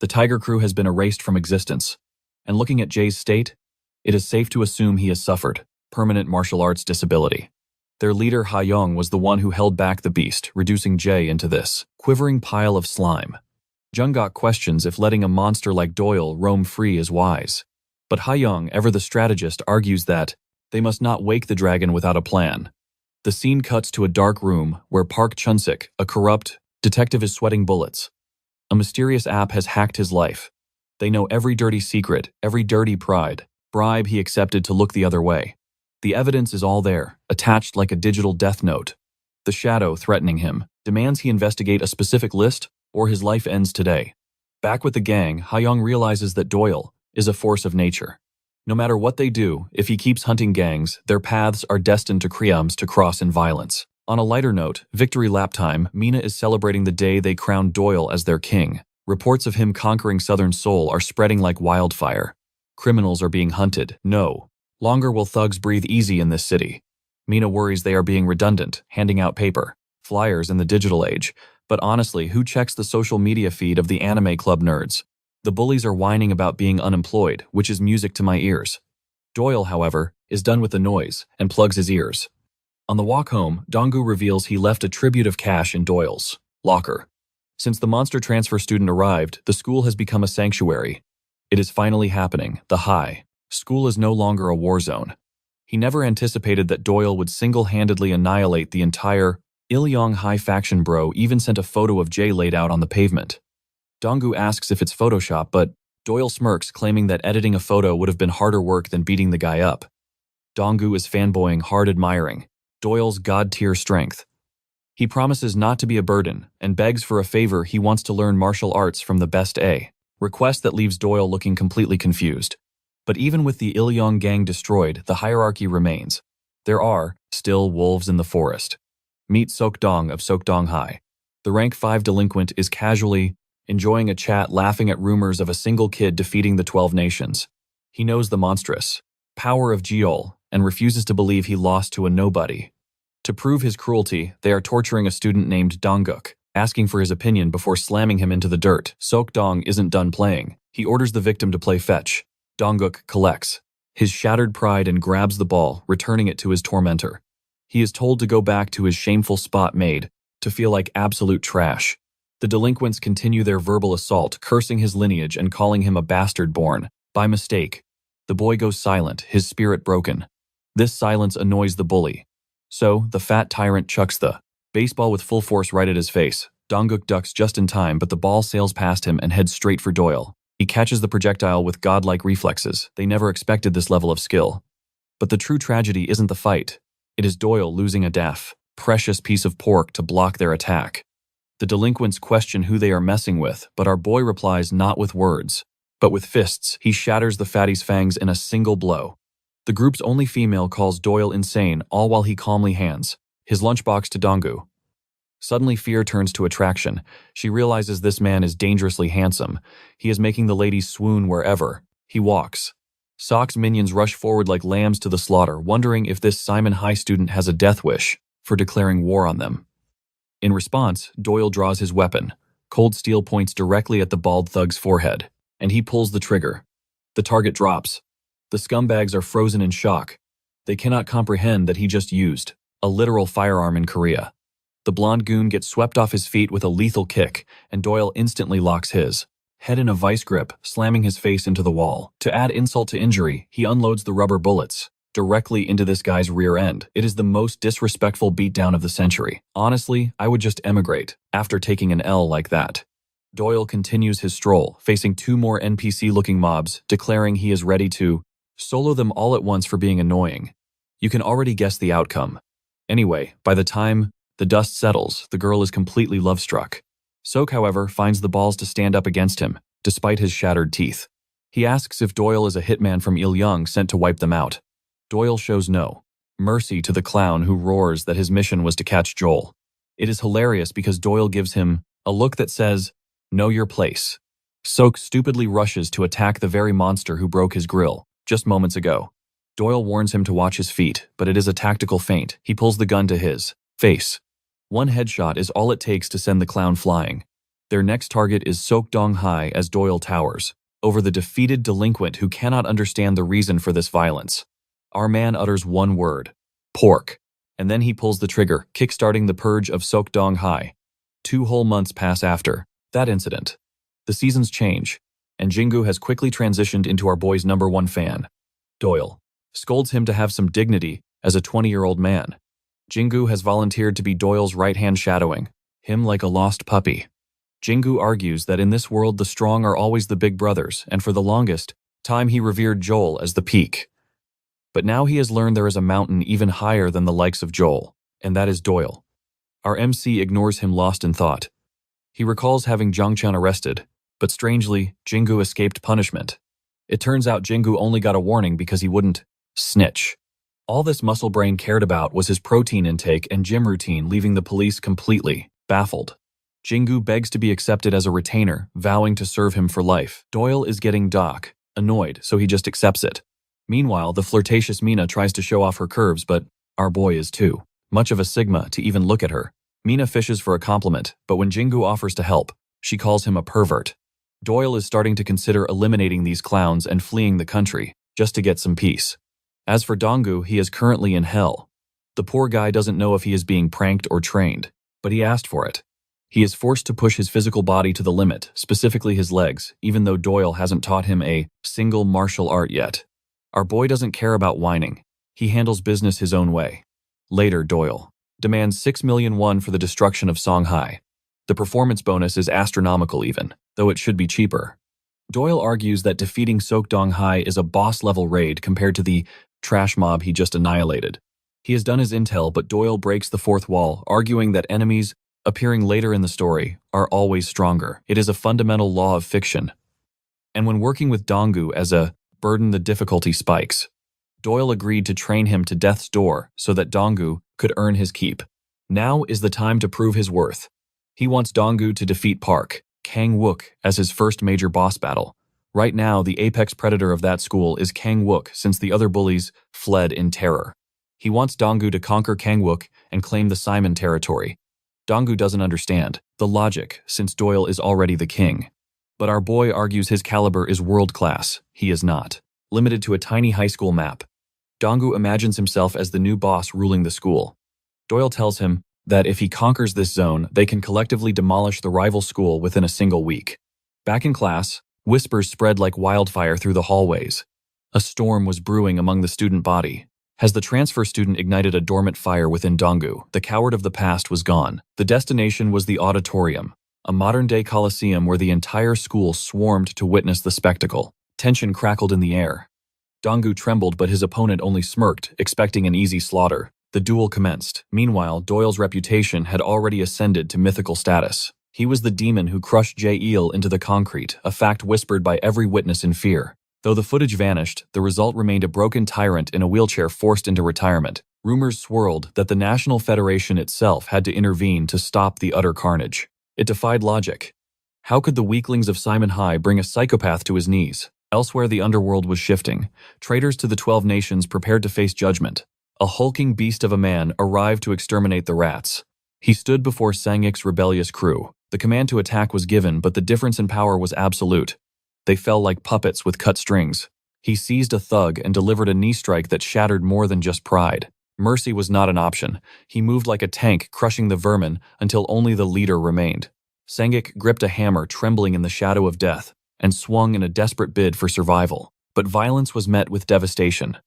The Tiger Crew has been erased from existence. And looking at Jay's state, it is safe to assume he has suffered permanent martial arts disability. Their leader Ha-young was the one who held back the beast, reducing Jay into this quivering pile of slime. Jungkook questions if letting a monster like Doyle roam free is wise. But Ha-young, ever the strategist, argues that they must not wake the dragon without a plan. The scene cuts to a dark room where Park Chun-sik, a corrupt detective, is sweating bullets. A mysterious app has hacked his life. They know every dirty secret, every dirty bribe he accepted to look the other way. The evidence is all there, attached like a digital death note. The shadow threatening him demands he investigate a specific list, or his life ends today. Back with the gang, Ha-young realizes that Doyle is a force of nature. No matter what they do, if he keeps hunting gangs, their paths are destined to cross in violence. On a lighter note, victory lap time, Mina is celebrating the day they crowned Doyle as their king. Reports of him conquering Southern Seoul are spreading like wildfire. Criminals are being hunted. No longer will thugs breathe easy in this city. Mina worries they are being redundant, handing out paper flyers in the digital age. But honestly, who checks the social media feed of the anime club nerds? The bullies are whining about being unemployed, which is music to my ears. Doyle, however, is done with the noise and plugs his ears. On the walk home, Donggu reveals he left a tribute of cash in Doyle's locker. Since the monster transfer student arrived, the school has become a sanctuary. It is finally happening. The high school is no longer a war zone. He never anticipated that Doyle would single-handedly annihilate the entire Ilyong High faction. Bro even sent a photo of Jay laid out on the pavement. Donggu asks if it's Photoshop, but Doyle smirks, claiming that editing a photo would have been harder work than beating the guy up. Donggu is fanboying hard, admiring Doyle's god-tier strength. He promises not to be a burden and begs for a favor. He wants to learn martial arts from the best A. Request that leaves Doyle looking completely confused. But even with the Ilyong gang destroyed, the hierarchy remains. There are still wolves in the forest. Meet Sokdong of Sokdong High. The rank 5 delinquent is casually enjoying a chat, laughing at rumors of a single kid defeating the 12 nations. He knows the monstrous power of Jeol and refuses to believe he lost to a nobody. To prove his cruelty, they are torturing a student named Dongguk, asking for his opinion before slamming him into the dirt. Sokdong isn't done playing. He orders the victim to play fetch. Dongguk collects his shattered pride and grabs the ball, returning it to his tormentor. He is told to go back to his shameful spot, made to feel like absolute trash. The delinquents continue their verbal assault, cursing his lineage and calling him a bastard born by mistake. The boy goes silent, his spirit broken. This silence annoys the bully. So, the fat tyrant chucks the Baseball with full force right at his face. Dongguk ducks just in time, but the ball sails past him and heads straight for Doyle. He catches the projectile with godlike reflexes. They never expected this level of skill. But the true tragedy isn't the fight. It is Doyle losing a precious piece of pork to block their attack. The delinquents question who they are messing with, but our boy replies not with words, but with fists. He shatters the fatty's fangs in a single blow. The group's only female calls Doyle insane, all while he calmly hands his lunchbox to Donggu. Suddenly fear turns to attraction. She realizes this man is dangerously handsome. He is making the ladies swoon wherever he walks. Sock's minions rush forward like lambs to the slaughter, wondering if this Simon High student has a death wish for declaring war on them. In response, Doyle draws his weapon. Cold steel points directly at the bald thug's forehead, and he pulls the trigger. The target drops. The scumbags are frozen in shock. They cannot comprehend that he just used a literal firearm in Korea. The blonde goon gets swept off his feet with a lethal kick, and Doyle instantly locks his head in a vice grip, slamming his face into the wall. To add insult to injury, he unloads the rubber bullets directly into this guy's rear end. It is the most disrespectful beatdown of the century. Honestly, I would just emigrate after taking an L like that. Doyle continues his stroll, facing two more NPC-looking mobs, declaring he is ready to solo them all at once for being annoying. You can already guess the outcome. Anyway, by the time the dust settles, the girl is completely love-struck. Sok, however, finds the balls to stand up against him, despite his shattered teeth. He asks if Doyle is a hitman from Il-young sent to wipe them out. Doyle shows no mercy to the clown who roars that his mission was to catch Joel. It is hilarious because Doyle gives him a look that says, "Know your place." Sok stupidly rushes to attack the very monster who broke his grill just moments ago. Doyle warns him to watch his feet, but it is a tactical feint. He pulls the gun to his face. One headshot is all it takes to send the clown flying. Their next target is Sok Dong-hai as Doyle towers over the defeated delinquent who cannot understand the reason for this violence. Our man utters one word, pork, and then he pulls the trigger, kickstarting the purge of Sok Dong-hai. 2 whole months pass after that incident. The seasons change, and Jingu has quickly transitioned into our boy's #1 fan. Doyle scolds him to have some dignity as a 20-year-old man. Jingu has volunteered to be Doyle's right-hand shadowing him like a lost puppy. Jingu argues that in this world the strong are always the big brothers, and for the longest time he revered Joel as the peak. But now he has learned there is a mountain even higher than the likes of Joel, and that is Doyle. Our MC ignores him lost in thought. He recalls having Zhangchun arrested, but strangely, Jingu escaped punishment. It turns out Jingu only got a warning because he wouldn't snitch. All this muscle brain cared about was his protein intake and gym routine, leaving the police completely baffled. Jingu begs to be accepted as a retainer, vowing to serve him for life. Doyle is getting annoyed, so he just accepts it. Meanwhile, the flirtatious Mina tries to show off her curves, but our boy is too much of a sigma to even look at her. Mina fishes for a compliment, but when Jingu offers to help, she calls him a pervert. Doyle is starting to consider eliminating these clowns and fleeing the country, just to get some peace. As for Donggu, he is currently in hell. The poor guy doesn't know if he is being pranked or trained, but he asked for it. He is forced to push his physical body to the limit, specifically his legs, even though Doyle hasn't taught him a single martial art yet. Our boy doesn't care about whining. He handles business his own way. Later, Doyle demands 6 million won for the destruction of Songhai. The performance bonus is astronomical even, though it should be cheaper. Doyle argues that defeating Sok Dong-hai is a boss-level raid compared to the trash mob he just annihilated. He has done his intel, but Doyle breaks the fourth wall, arguing that enemies appearing later in the story are always stronger. It is a fundamental law of fiction. And when working with Donggu as a burden, the difficulty spikes. Doyle agreed to train him to death's door so that Donggu could earn his keep. Now is the time to prove his worth. He wants Donggu to defeat Park Kang-wook as his first major boss battle. Right now, the apex predator of that school is Kang-wook since the other bullies fled in terror. He wants Donggu to conquer Kang-wook and claim the Simon territory. Donggu doesn't understand the logic since Doyle is already the king. But our boy argues his caliber is world-class. He is not limited to a tiny high school map. Donggu imagines himself as the new boss ruling the school. Doyle tells him that if he conquers this zone, they can collectively demolish the rival school within a single week. Back in class, whispers spread like wildfire through the hallways. A storm was brewing among the student body. As the transfer student ignited a dormant fire within Donggu, the coward of the past was gone. The destination was the auditorium, a modern-day coliseum where the entire school swarmed to witness the spectacle. Tension crackled in the air. Donggu trembled, but his opponent only smirked, expecting an easy slaughter. The duel commenced. Meanwhile, Doyle's reputation had already ascended to mythical status. He was the demon who crushed Jae-il into the concrete, a fact whispered by every witness in fear. Though the footage vanished, the result remained a broken tyrant in a wheelchair forced into retirement. Rumors swirled that the National Federation itself had to intervene to stop the utter carnage. It defied logic. How could the weaklings of Simon High bring a psychopath to his knees? Elsewhere, the underworld was shifting. Traitors to the 12 nations prepared to face judgment. A hulking beast of a man arrived to exterminate the rats. He stood before Sangik's rebellious crew. The command to attack was given, but the difference in power was absolute. They fell like puppets with cut strings. He seized a thug and delivered a knee strike that shattered more than just pride. Mercy was not an option. He moved like a tank, crushing the vermin until only the leader remained. Sangik gripped a hammer, trembling in the shadow of death, and swung in a desperate bid for survival. But violence was met with devastation.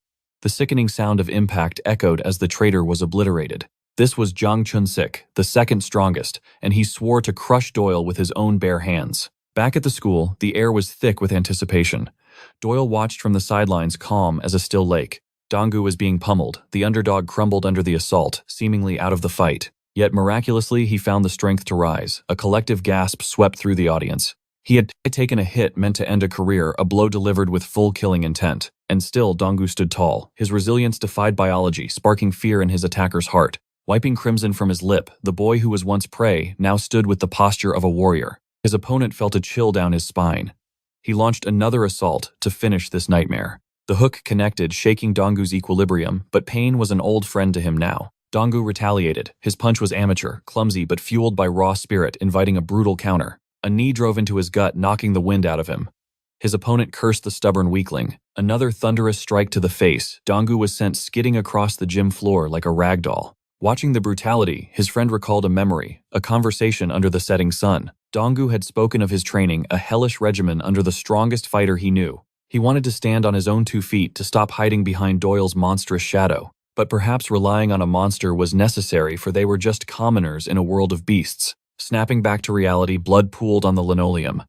The sickening sound of impact echoed as the traitor was obliterated. This was Jang Chun-sik, the second strongest, and he swore to crush Doyle with his own bare hands. Back at the school, the air was thick with anticipation. Doyle watched from the sidelines, calm as a still lake. Donggu was being pummeled. The underdog crumbled under the assault, seemingly out of the fight. Yet miraculously, he found the strength to rise. A collective gasp swept through the audience. He had taken a hit meant to end a career, a blow delivered with full killing intent. And still, Donggu stood tall. His resilience defied biology, sparking fear in his attacker's heart. Wiping crimson from his lip, the boy who was once prey now stood with the posture of a warrior. His opponent felt a chill down his spine. He launched another assault to finish this nightmare. The hook connected, shaking Donggu's equilibrium, but pain was an old friend to him now. Donggu retaliated. His punch was amateur, clumsy, but fueled by raw spirit, inviting a brutal counter. A knee drove into his gut, knocking the wind out of him. His opponent cursed the stubborn weakling. Another thunderous strike to the face. Donggu was sent skidding across the gym floor like a rag doll. Watching the brutality, his friend recalled a memory, a conversation under the setting sun. Donggu had spoken of his training, a hellish regimen under the strongest fighter he knew. He wanted to stand on his own 2 feet, to stop hiding behind Doyle's monstrous shadow. But perhaps relying on a monster was necessary, for they were just commoners in a world of beasts. Snapping back to reality, blood pooled on the linoleum.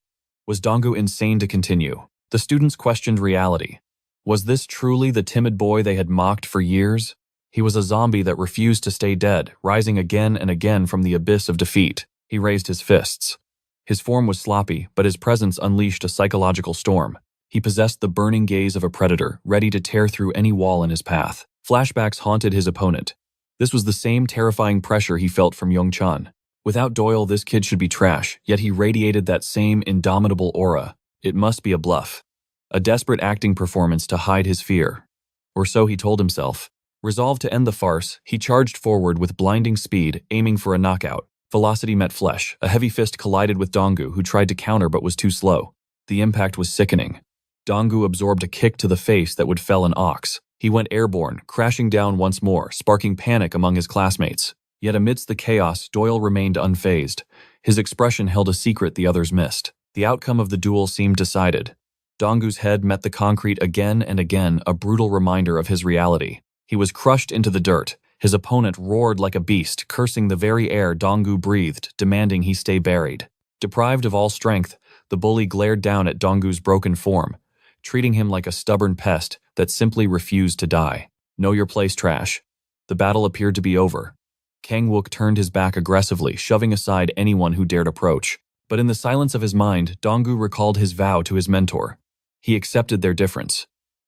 Was Donggu insane to continue? The students questioned reality. Was this truly the timid boy they had mocked for years? He was a zombie that refused to stay dead, rising again and again from the abyss of defeat. He raised his fists. His form was sloppy, but his presence unleashed a psychological storm. He possessed the burning gaze of a predator, ready to tear through any wall in his path. Flashbacks haunted his opponent. This was the same terrifying pressure he felt from Young-chan. Without Doyle, this kid should be trash, yet he radiated that same indomitable aura. It must be a bluff. A desperate acting performance to hide his fear. Or so he told himself. Resolved to end the farce, he charged forward with blinding speed, aiming for a knockout. Velocity met flesh. A heavy fist collided with Donggu, who tried to counter but was too slow. The impact was sickening. Donggu absorbed a kick to the face that would fell an ox. He went airborne, crashing down once more, sparking panic among his classmates. Yet amidst the chaos, Doyle remained unfazed. His expression held a secret the others missed. The outcome of the duel seemed decided. Donggu's head met the concrete again and again, a brutal reminder of his reality. He was crushed into the dirt. His opponent roared like a beast, cursing the very air Donggu breathed, demanding he stay buried. Deprived of all strength, the bully glared down at Donggu's broken form, treating him like a stubborn pest that simply refused to die. Know your place, trash. The battle appeared to be over. Kang-wook turned his back aggressively, shoving aside anyone who dared approach. But in the silence of his mind, Donggu recalled his vow to his mentor. He accepted their difference.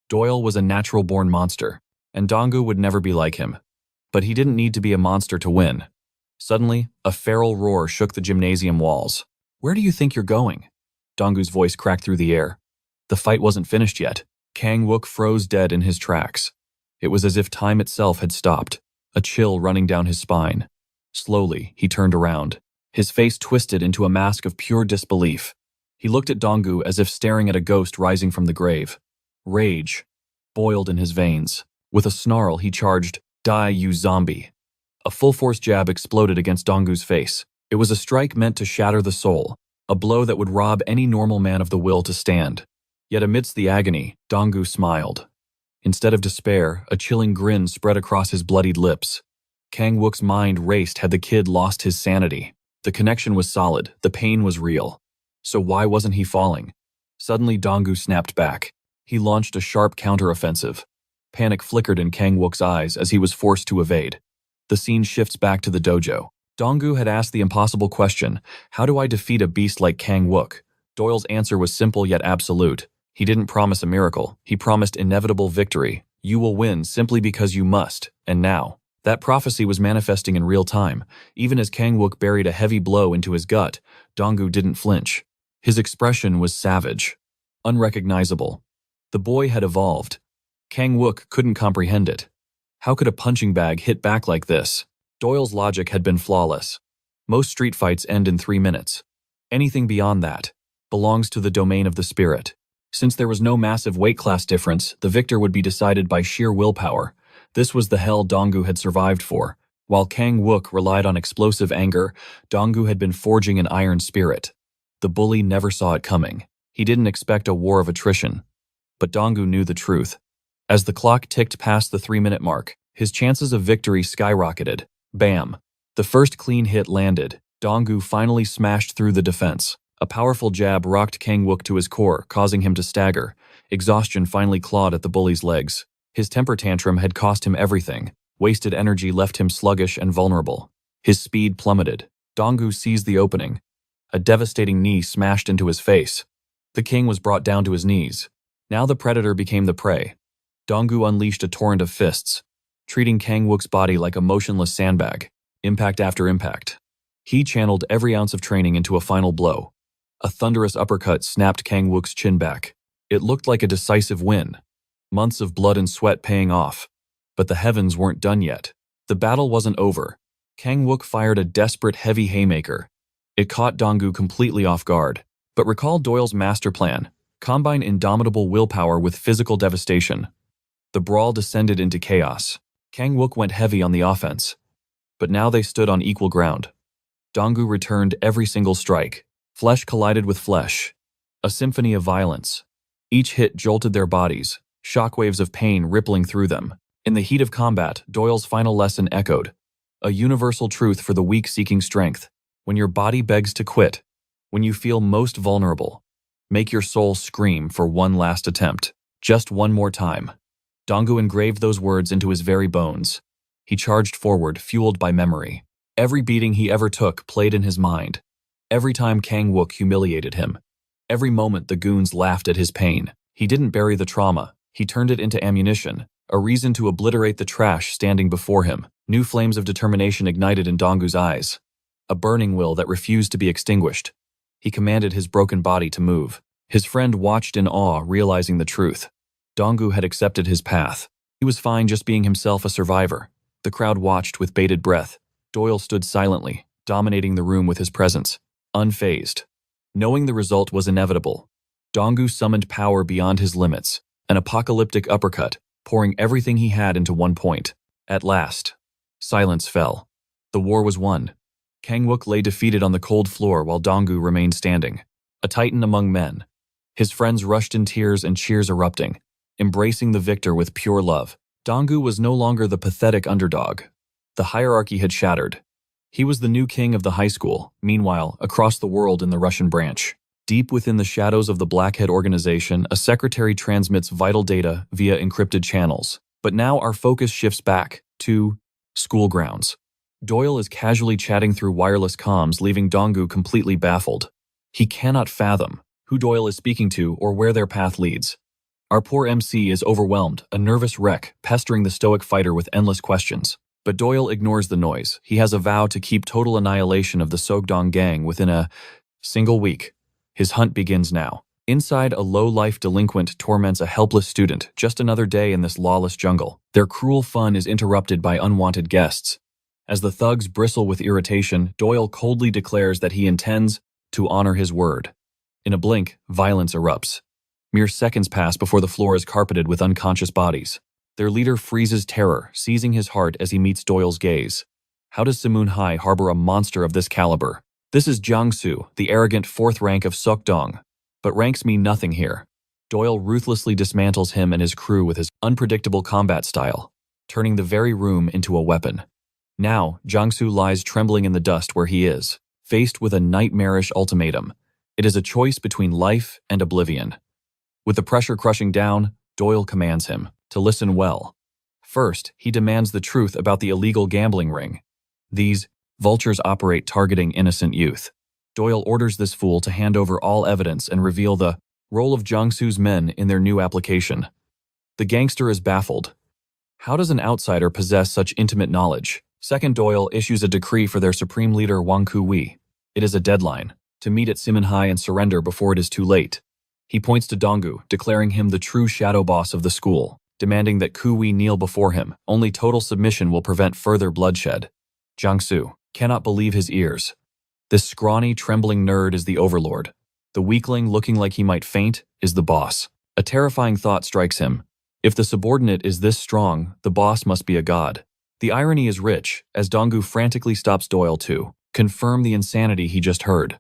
Doyle was a natural-born monster, and Donggu would never be like him. But he didn't need to be a monster to win. Suddenly, a feral roar shook the gymnasium walls. "Where do you think you're going?" Donggu's voice cracked through the air. The fight wasn't finished yet. Kang-wook froze dead in his tracks. It was as if time itself had stopped, a chill running down his spine. Slowly, he turned around. His face twisted into a mask of pure disbelief. He looked at Donggu as if staring at a ghost rising from the grave. Rage boiled in his veins. With a snarl, he charged, "Die, you zombie." A full-force jab exploded against Donggu's face. It was a strike meant to shatter the soul, a blow that would rob any normal man of the will to stand. Yet amidst the agony, Donggu smiled. Instead of despair, a chilling grin spread across his bloodied lips. Kang Wook's mind raced had the kid lost his sanity. The connection was solid, the pain was real. So why wasn't he falling? Suddenly Donggu snapped back. He launched a sharp counteroffensive. Panic flickered in Kang Wook's eyes as he was forced to evade. The scene shifts back to the dojo. Donggu had asked the impossible question, how do I defeat a beast like Kang Wook? Doyle's answer was simple yet absolute. He didn't promise a miracle, he promised inevitable victory. You will win simply because you must, and now. That prophecy was manifesting in real time. Even as Kang Wook buried a heavy blow into his gut, Donggu didn't flinch. His expression was savage, unrecognizable. The boy had evolved. Kang Wook couldn't comprehend it. How could a punching bag hit back like this? Doyle's logic had been flawless. Most street fights end in 3 minutes. Anything beyond that belongs to the domain of the spirit. Since there was no massive weight class difference, the victor would be decided by sheer willpower. This was the hell Donggu had survived for. While Kang Wook relied on explosive anger, Donggu had been forging an iron spirit. The bully never saw it coming. He didn't expect a war of attrition. But Donggu knew the truth. As the clock ticked past the 3-minute mark, his chances of victory skyrocketed. Bam! The first clean hit landed. Donggu finally smashed through the defense. A powerful jab rocked Kang Wook to his core, causing him to stagger. Exhaustion finally clawed at the bully's legs. His temper tantrum had cost him everything. Wasted energy left him sluggish and vulnerable. His speed plummeted. Donggu seized the opening. A devastating knee smashed into his face. The king was brought down to his knees. Now the predator became the prey. Donggu unleashed a torrent of fists, treating Kang Wook's body like a motionless sandbag, impact after impact. He channeled every ounce of training into a final blow. A thunderous uppercut snapped Kang Wook's chin back. It looked like a decisive win. Months of blood and sweat paying off. But the heavens weren't done yet. The battle wasn't over. Kang Wook fired a desperate heavy haymaker. It caught Donggu completely off guard. But recall Doyle's master plan. Combine indomitable willpower with physical devastation. The brawl descended into chaos. Kang Wook went heavy on the offense. But now they stood on equal ground. Donggu returned every single strike. Flesh collided with flesh. A symphony of violence. Each hit jolted their bodies, shockwaves of pain rippling through them. In the heat of combat, Doyle's final lesson echoed. A universal truth for the weak seeking strength. When your body begs to quit, when you feel most vulnerable, make your soul scream for one last attempt. Just one more time. Donggu engraved those words into his very bones. He charged forward, fueled by memory. Every beating he ever took played in his mind. Every time Kang Wook humiliated him. Every moment the goons laughed at his pain. He didn't bury the trauma. He turned it into ammunition, a reason to obliterate the trash standing before him. New flames of determination ignited in Donggu's eyes. A burning will that refused to be extinguished. He commanded his broken body to move. His friend watched in awe, realizing the truth. Donggu had accepted his path. He was fine just being himself, a survivor. The crowd watched with bated breath. Doyle stood silently, dominating the room with his presence, unfazed. Knowing the result was inevitable, Donggu summoned power beyond his limits, an apocalyptic uppercut, pouring everything he had into one point. At last, silence fell. The war was won. Kang Wook lay defeated on the cold floor while Donggu remained standing, a titan among men. His friends rushed in tears and cheers erupting, embracing the victor with pure love. Donggu was no longer the pathetic underdog. The hierarchy had shattered. He was the new king of the high school. Meanwhile, across the world in the Russian branch, deep within the shadows of the Blackhead organization, a secretary transmits vital data via encrypted channels. But now our focus shifts back to school grounds. Doyle is casually chatting through wireless comms, leaving Donggu completely baffled. He cannot fathom who Doyle is speaking to or where their path leads. Our poor MC is overwhelmed, a nervous wreck, pestering the stoic fighter with endless questions. But Doyle ignores the noise. He has a vow to keep total annihilation of the Sogdong gang within a single week. His hunt begins now. Inside, a low-life delinquent torments a helpless student, just another day in this lawless jungle. Their cruel fun is interrupted by unwanted guests. As the thugs bristle with irritation, Doyle coldly declares that he intends to honor his word. In a blink, violence erupts. Mere seconds pass before the floor is carpeted with unconscious bodies. Their leader freezes terror, seizing his heart as he meets Doyle's gaze. How does Simun Hai harbor a monster of this caliber? This is Jiangsu, the arrogant fourth rank of Sukdong. But ranks mean nothing here. Doyle ruthlessly dismantles him and his crew with his unpredictable combat style, turning the very room into a weapon. Now, Jiangsu lies trembling in the dust where he is, faced with a nightmarish ultimatum. It is a choice between life and oblivion. With the pressure crushing down, Doyle commands him to listen well. First, he demands the truth about the illegal gambling ring. These vultures operate targeting innocent youth. Doyle orders this fool to hand over all evidence and reveal the role of Jiangsu's men in their new application. The gangster is baffled. How does an outsider possess such intimate knowledge? Second, Doyle issues a decree for their supreme leader Wang Kuwi. It is a deadline, to meet at Simonhai and surrender before it is too late. He points to Donggu, declaring him the true shadow boss of the school, demanding that Kuwi kneel before him. Only total submission will prevent further bloodshed. Jiangsu cannot believe his ears. This scrawny, trembling nerd is the overlord. The weakling, looking like he might faint, is the boss. A terrifying thought strikes him. If the subordinate is this strong, the boss must be a god. The irony is rich, as Donggu frantically stops Doyle to confirm the insanity he just heard.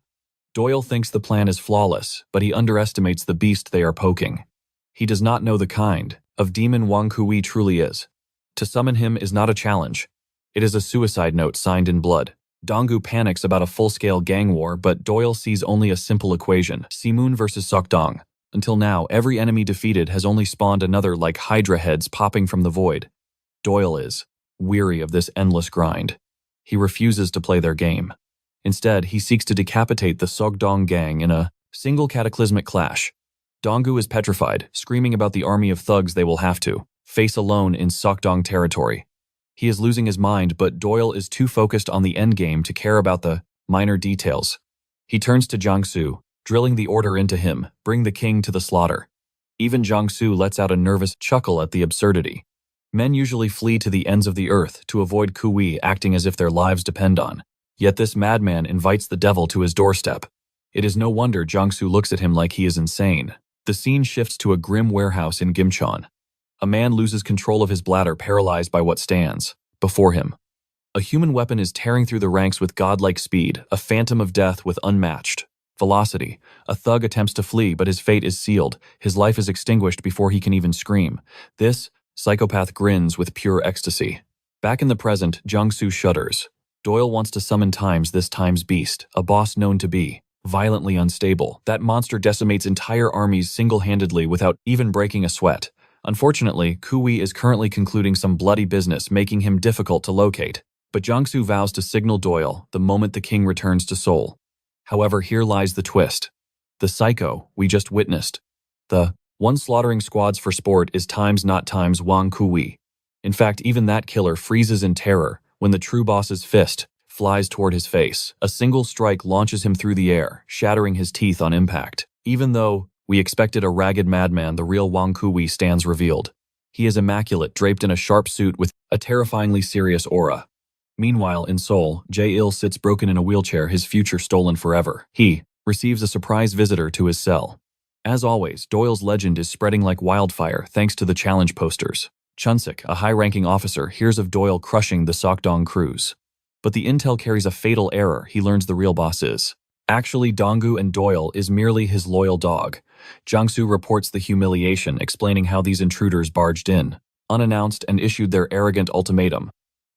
Doyle thinks the plan is flawless, but he underestimates the beast they are poking. He does not know the kind of demon Wang Kuwi truly is. To summon him is not a challenge. It is a suicide note signed in blood. Donggu panics about a full-scale gang war, but Doyle sees only a simple equation: Simun versus Sokdong. Until now, every enemy defeated has only spawned another like Hydra heads popping from the void. Doyle is weary of this endless grind. He refuses to play their game. Instead, he seeks to decapitate the Sokdong gang in a single cataclysmic clash. Donggu is petrified, screaming about the army of thugs they will have to face alone in Sokdong territory. He is losing his mind, but Doyle is too focused on the endgame to care about the minor details. He turns to Jiangsu, drilling the order into him: bring the king to the slaughter. Even Jiangsu lets out a nervous chuckle at the absurdity. Men usually flee to the ends of the earth to avoid Kuwi acting as if their lives depend on. Yet this madman invites the devil to his doorstep. It is no wonder Jiangsu looks at him like he is insane. The scene shifts to a grim warehouse in Gimcheon. A man loses control of his bladder, paralyzed by what stands before him. A human weapon is tearing through the ranks with godlike speed, a phantom of death with unmatched velocity. A thug attempts to flee, but his fate is sealed. His life is extinguished before he can even scream. This psychopath grins with pure ecstasy. Back in the present, Jiangsu shudders. Doyle wants to summon this Time's beast, a boss known to be violently unstable. That monster decimates entire armies single-handedly without even breaking a sweat. Unfortunately, Kuwi is currently concluding some bloody business, making him difficult to locate. But Jiangsu vows to signal Doyle the moment the king returns to Seoul. However, here lies the twist. The psycho we just witnessed, the one slaughtering squads for sport, is not times Wang Kuwi. In fact, even that killer freezes in terror when the true boss's fist flies toward his face. A single strike launches him through the air, shattering his teeth on impact. Even though we expected a ragged madman, the real Wang Kuwi stands revealed. He is immaculate, draped in a sharp suit with a terrifyingly serious aura. Meanwhile, in Seoul, Jae-il sits broken in a wheelchair, his future stolen forever. He receives a surprise visitor to his cell. As always, Doyle's legend is spreading like wildfire thanks to the challenge posters. Chunsik, a high-ranking officer, hears of Doyle crushing the Sokdong crews. But the intel carries a fatal error. He learns the real boss is actually Donggu, and Doyle is merely his loyal dog. Jiangsu reports the humiliation, explaining how these intruders barged in unannounced and issued their arrogant ultimatum.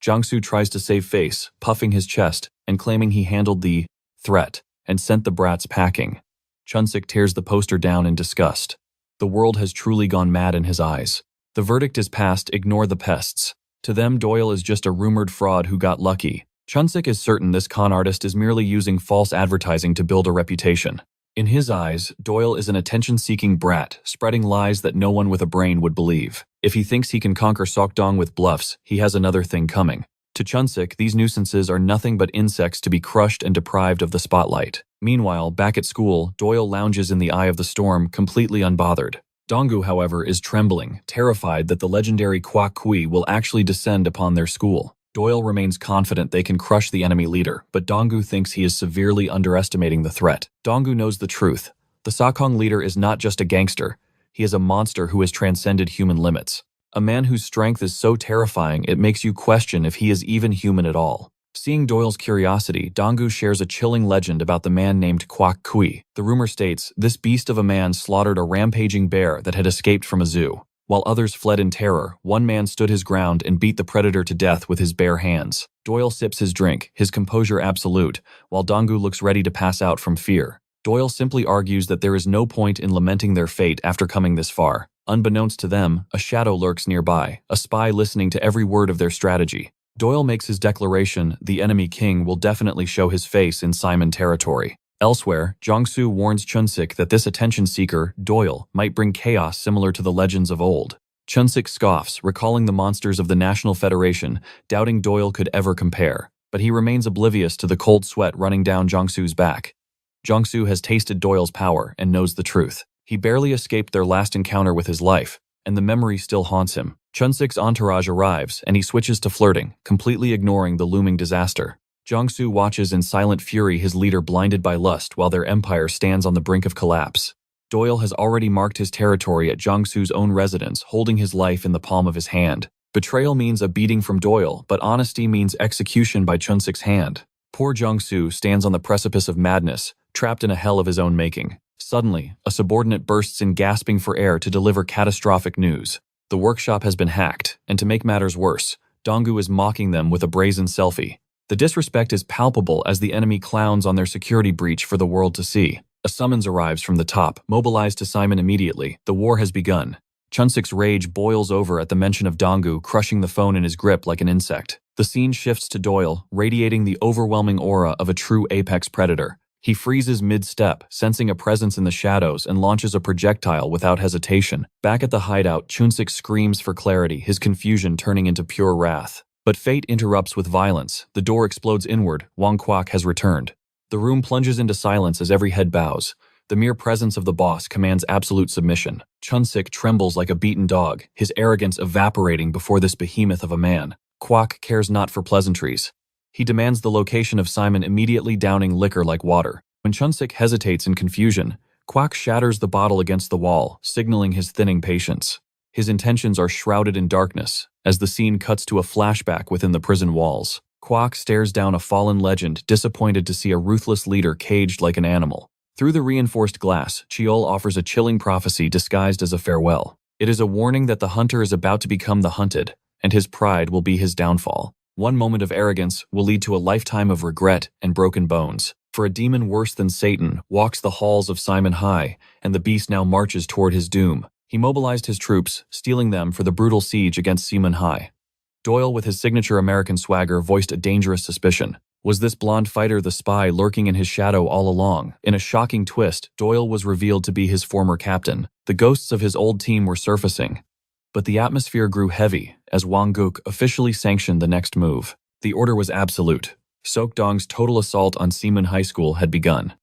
Jiangsu tries to save face, puffing his chest and claiming he handled the threat and sent the brats packing. Chunsik tears the poster down in disgust. The world has truly gone mad in his eyes. The verdict is passed: ignore the pests. To them, Doyle is just a rumored fraud who got lucky. Chunsik is certain this con artist is merely using false advertising to build a reputation. In his eyes, Doyle is an attention-seeking brat, spreading lies that no one with a brain would believe. If he thinks he can conquer Sokdong with bluffs, he has another thing coming. To Chunsik, these nuisances are nothing but insects to be crushed and deprived of the spotlight. Meanwhile, back at school, Doyle lounges in the eye of the storm, completely unbothered. Donggu, however, is trembling, terrified that the legendary Kwa Kui will actually descend upon their school. Doyle remains confident they can crush the enemy leader, but Donggu thinks he is severely underestimating the threat. Donggu knows the truth. The Sakong leader is not just a gangster. He is a monster who has transcended human limits. A man whose strength is so terrifying it makes you question if he is even human at all. Seeing Doyle's curiosity, Donggu shares a chilling legend about the man named Kwak Kui. The rumor states this beast of a man slaughtered a rampaging bear that had escaped from a zoo. While others fled in terror, one man stood his ground and beat the predator to death with his bare hands. Doyle sips his drink, his composure absolute, while Donggu looks ready to pass out from fear. Doyle simply argues that there is no point in lamenting their fate after coming this far. Unbeknownst to them, a shadow lurks nearby, a spy listening to every word of their strategy. Doyle makes his declaration, the enemy king will definitely show his face in Simon territory. Elsewhere, Jong-soo warns Chun-sik that this attention-seeker, Doyle, might bring chaos similar to the legends of old. Chun-sik scoffs, recalling the monsters of the National Federation, doubting Doyle could ever compare. But he remains oblivious to the cold sweat running down Jong-soo's back. Jong-soo has tasted Doyle's power and knows the truth. He barely escaped their last encounter with his life, and the memory still haunts him. Chun-sik's entourage arrives, and he switches to flirting, completely ignoring the looming disaster. Jong-soo watches in silent fury his leader blinded by lust while their empire stands on the brink of collapse. Doyle has already marked his territory at Jong-soo's own residence, holding his life in the palm of his hand. Betrayal means a beating from Doyle, but honesty means execution by Chun-sik's hand. Poor Jong-soo stands on the precipice of madness, trapped in a hell of his own making. Suddenly, a subordinate bursts in gasping for air to deliver catastrophic news. The workshop has been hacked, and to make matters worse, Donggu is mocking them with a brazen selfie. The disrespect is palpable as the enemy clowns on their security breach for the world to see. A summons arrives from the top, mobilized to Simon immediately. The war has begun. Chun-sik's rage boils over at the mention of Donggu, crushing the phone in his grip like an insect. The scene shifts to Doyle, radiating the overwhelming aura of a true apex predator. He freezes mid-step, sensing a presence in the shadows, and launches a projectile without hesitation. Back at the hideout, Chun-sik screams for clarity, his confusion turning into pure wrath. But fate interrupts with violence. The door explodes inward. Wang Kwak has returned. The room plunges into silence as every head bows. The mere presence of the boss commands absolute submission. Chun-sik trembles like a beaten dog, his arrogance evaporating before this behemoth of a man. Kwak cares not for pleasantries. He demands the location of Simon, immediately downing liquor like water. When Chun-sik hesitates in confusion, Kwak shatters the bottle against the wall, signaling his thinning patience. His intentions are shrouded in darkness, as the scene cuts to a flashback within the prison walls. Kwak stares down a fallen legend, disappointed to see a ruthless leader caged like an animal. Through the reinforced glass, Cheol offers a chilling prophecy disguised as a farewell. It is a warning that the hunter is about to become the hunted, and his pride will be his downfall. One moment of arrogance will lead to a lifetime of regret and broken bones. For a demon worse than Satan walks the halls of Simon High, and the beast now marches toward his doom. He mobilized his troops, steeling them for the brutal siege against Simon High. Doyle, with his signature American swagger, voiced a dangerous suspicion. Was this blonde fighter the spy lurking in his shadow all along? In a shocking twist, Doyle was revealed to be his former captain. The ghosts of his old team were surfacing. But the atmosphere grew heavy as Wang Guk officially sanctioned the next move. The order was absolute. Sok-dong's total assault on Seaman High School had begun.